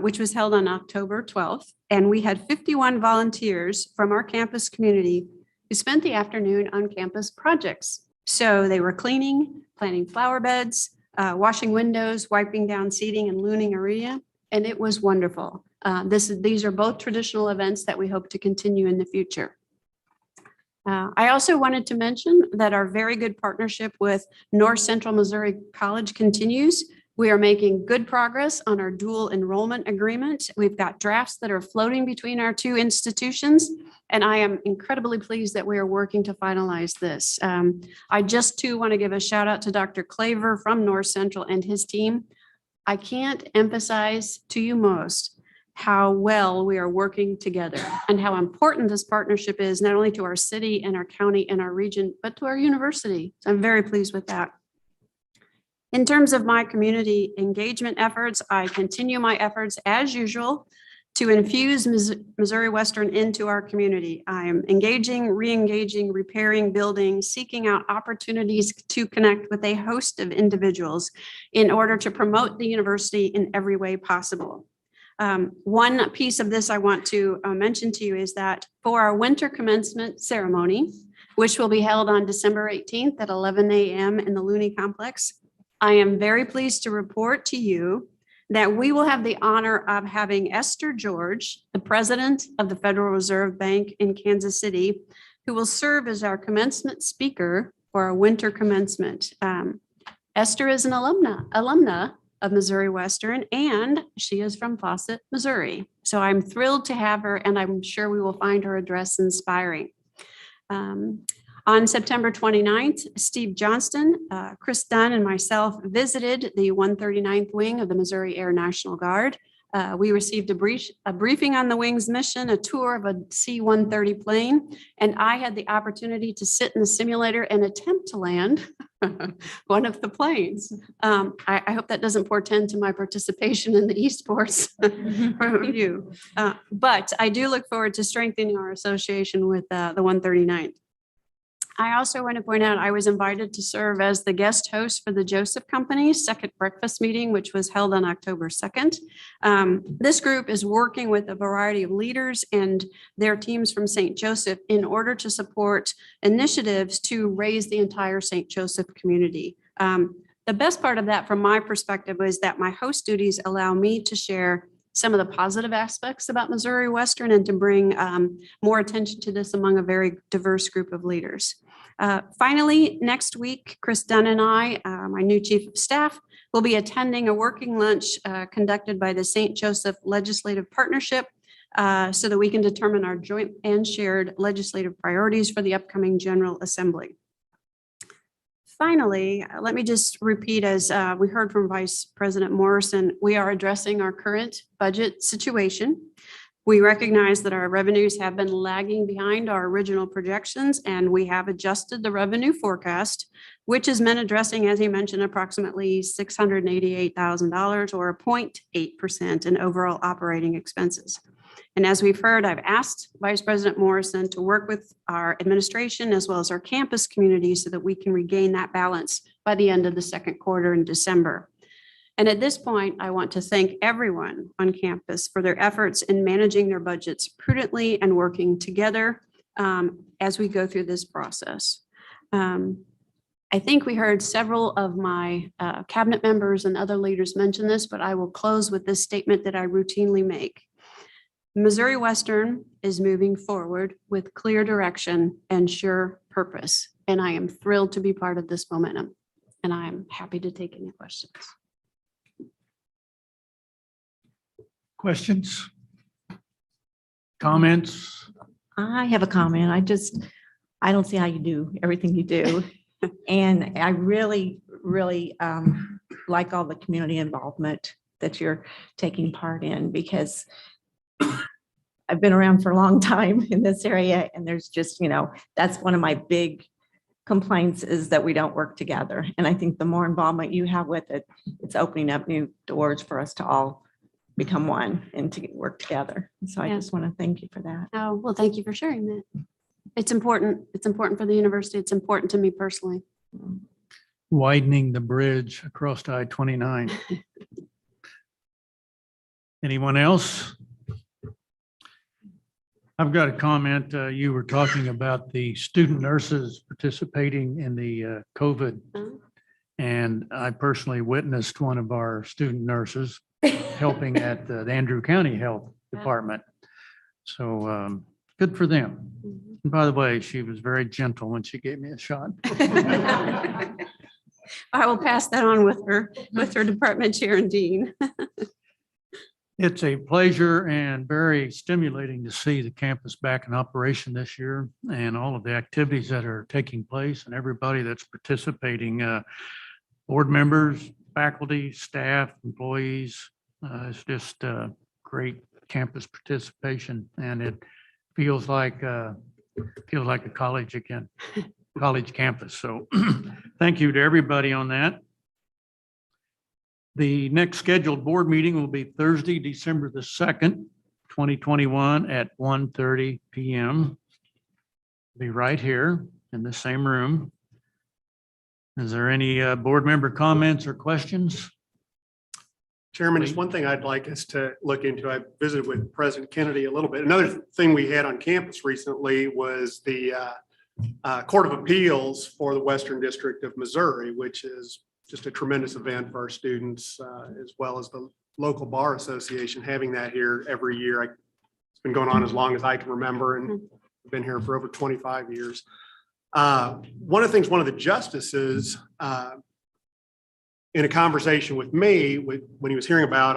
which was held on October 12th. And we had 51 volunteers from our campus community who spent the afternoon on campus projects. So they were cleaning, planting flower beds, washing windows, wiping down seating and looning area, and it was wonderful. These are both traditional events that we hope to continue in the future. I also wanted to mention that our very good partnership with North Central Missouri College continues. We are making good progress on our dual enrollment agreement. We've got drafts that are floating between our two institutions, and I am incredibly pleased that we are working to finalize this. I just too want to give a shout out to Dr. Claver from North Central and his team. I can't emphasize to you most how well we are working together and how important this partnership is, not only to our city and our county and our region, but to our university. So I'm very pleased with that. In terms of my community engagement efforts, I continue my efforts as usual to infuse Missouri Western into our community. I am engaging, re-engaging, repairing, building, seeking out opportunities to connect with a host of individuals in order to promote the university in every way possible. One piece of this I want to mention to you is that for our winter commencement ceremony, which will be held on December 18th at 11 a.m. in the Looney Complex, I am very pleased to report to you that we will have the honor of having Esther George, the president of the Federal Reserve Bank in Kansas City, who will serve as our commencement speaker for our winter commencement. Esther is an alumna of Missouri Western, and she is from Fawcett, Missouri. So I'm thrilled to have her, and I'm sure we will find her address inspiring. On September 29th, Steve Johnston, Chris Dunn, and myself visited the 139th Wing of the Missouri Air National Guard. We received a briefing on the wing's mission, a tour of a C-130 plane, and I had the opportunity to sit in the simulator and attempt to land one of the planes. I hope that doesn't portend to my participation in the esports review, but I do look forward to strengthening our association with the 139th. I also want to point out I was invited to serve as the guest host for the Joseph Company's second breakfast meeting, which was held on October 2nd. This group is working with a variety of leaders and their teams from St. Joseph in order to support initiatives to raise the entire St. Joseph community. The best part of that from my perspective was that my host duties allow me to share some of the positive aspects about Missouri Western and to bring more attention to this among a very diverse group of leaders. Finally, next week, Chris Dunn and I, my new chief of staff, will be attending a working lunch conducted by the St. Joseph Legislative Partnership so that we can determine our joint and shared legislative priorities for the upcoming General Assembly. Finally, let me just repeat, as we heard from Vice President Morrison, we are addressing our current budget situation. We recognize that our revenues have been lagging behind our original projections, and we have adjusted the revenue forecast, which has meant addressing, as he mentioned, approximately $688,000 or 0.8% in overall operating expenses. And as we've heard, I've asked Vice President Morrison to work with our administration as well as our campus community so that we can regain that balance by the end of the second quarter in December. And at this point, I want to thank everyone on campus for their efforts in managing their budgets prudently and working together as we go through this process. I think we heard several of my cabinet members and other leaders mention this, but I will close with this statement that I routinely make. Missouri Western is moving forward with clear direction and sure purpose, and I am thrilled to be part of this momentum, and I'm happy to take any questions. Questions? Comments? I have a comment. I don't see how you do everything you do. And I really like all the community involvement that you're taking part in, because I've been around for a long time in this area, and there's just, that's one of my big complaints is that we don't work together. And I think the more involvement you have with it, it's opening up new doors for us to all become one and to work together. So I just want to thank you for that. Oh, well, thank you for sharing that. It's important. It's important for the university. It's important to me personally. Widening the bridge across I-29. Anyone else? I've got a comment. You were talking about the student nurses participating in the COVID. And I personally witnessed one of our student nurses helping at the Andrew County Health Department. So good for them. And by the way, she was very gentle when she gave me a shot. I will pass that on with her department chair and dean. It's a pleasure and very stimulating to see the campus back in operation this year and all of the activities that are taking place and everybody that's participating, board members, faculty, staff, employees. It's just great campus participation, and it feels like a college again, college campus. So thank you to everybody on that. The next scheduled board meeting will be Thursday, December the 2nd, 2021 at 1:30 PM. Be right here in the same room. Is there any board member comments or questions? Chairman, just one thing I'd like us to look into. I visited with President Kennedy a little bit. Another thing we had on campus recently was the Court of Appeals for the Western District of Missouri, which is just a tremendous event for our students, as well as the local bar association having that here every year. It's been going on as long as I can remember, and I've been here for over 25 years. One of the justices, in a conversation with me, when he was hearing about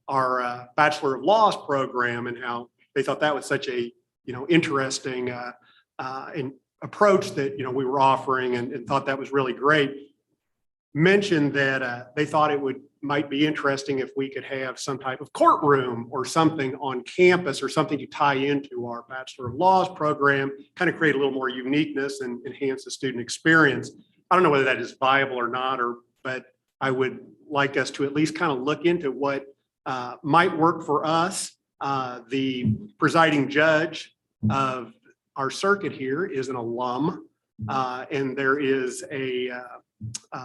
our Bachelor of Laws program and how they thought that was such a interesting approach that we were offering, and thought that was really great, mentioned that they thought might be interesting if we could have some type of courtroom or something on campus, or something to tie into our Bachelor of Laws program, kind of create a little more uniqueness and enhance the student experience. I don't know whether that is viable or not, but I would like us to at least kind of look into what might work for us. The presiding judge of our circuit here is an alum, and there is a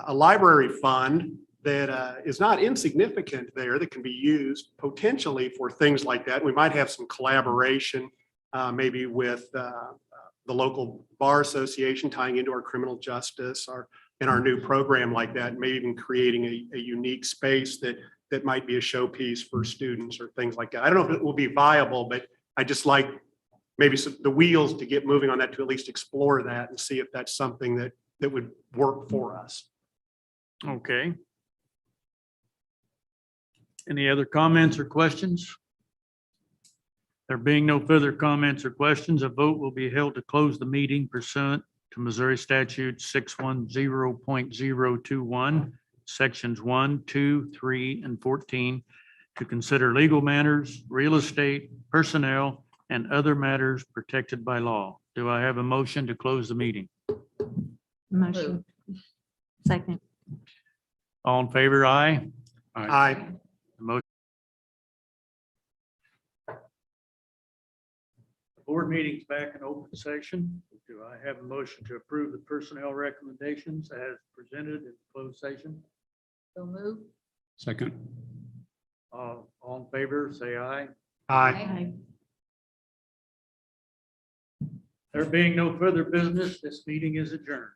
library fund that is not insignificant there that can be used potentially for things like that. We might have some collaboration, maybe with the local bar association tying into our criminal justice in our new program like that, maybe even creating a unique space that might be a showpiece for students or things like that. I don't know if it will be viable, but I just like maybe the wheels to get moving on that, to at least explore that and see if that's something that would work for us. Okay. Any other comments or questions? There being no further comments or questions, a vote will be held to close the meeting pursuant to Missouri Statute 610.021, Sections 1, 2, 3, and 14, to consider legal matters, real estate, personnel, and other matters protected by law. Do I have a motion to close the meeting? Motion. Second. All in favor, aye. Aye. The motion. The board meeting's back in open session. Do I have a motion to approve the personnel recommendations as presented in closed session? So move. Second. All in favor, say aye. Aye. There being no further business, this meeting is adjourned.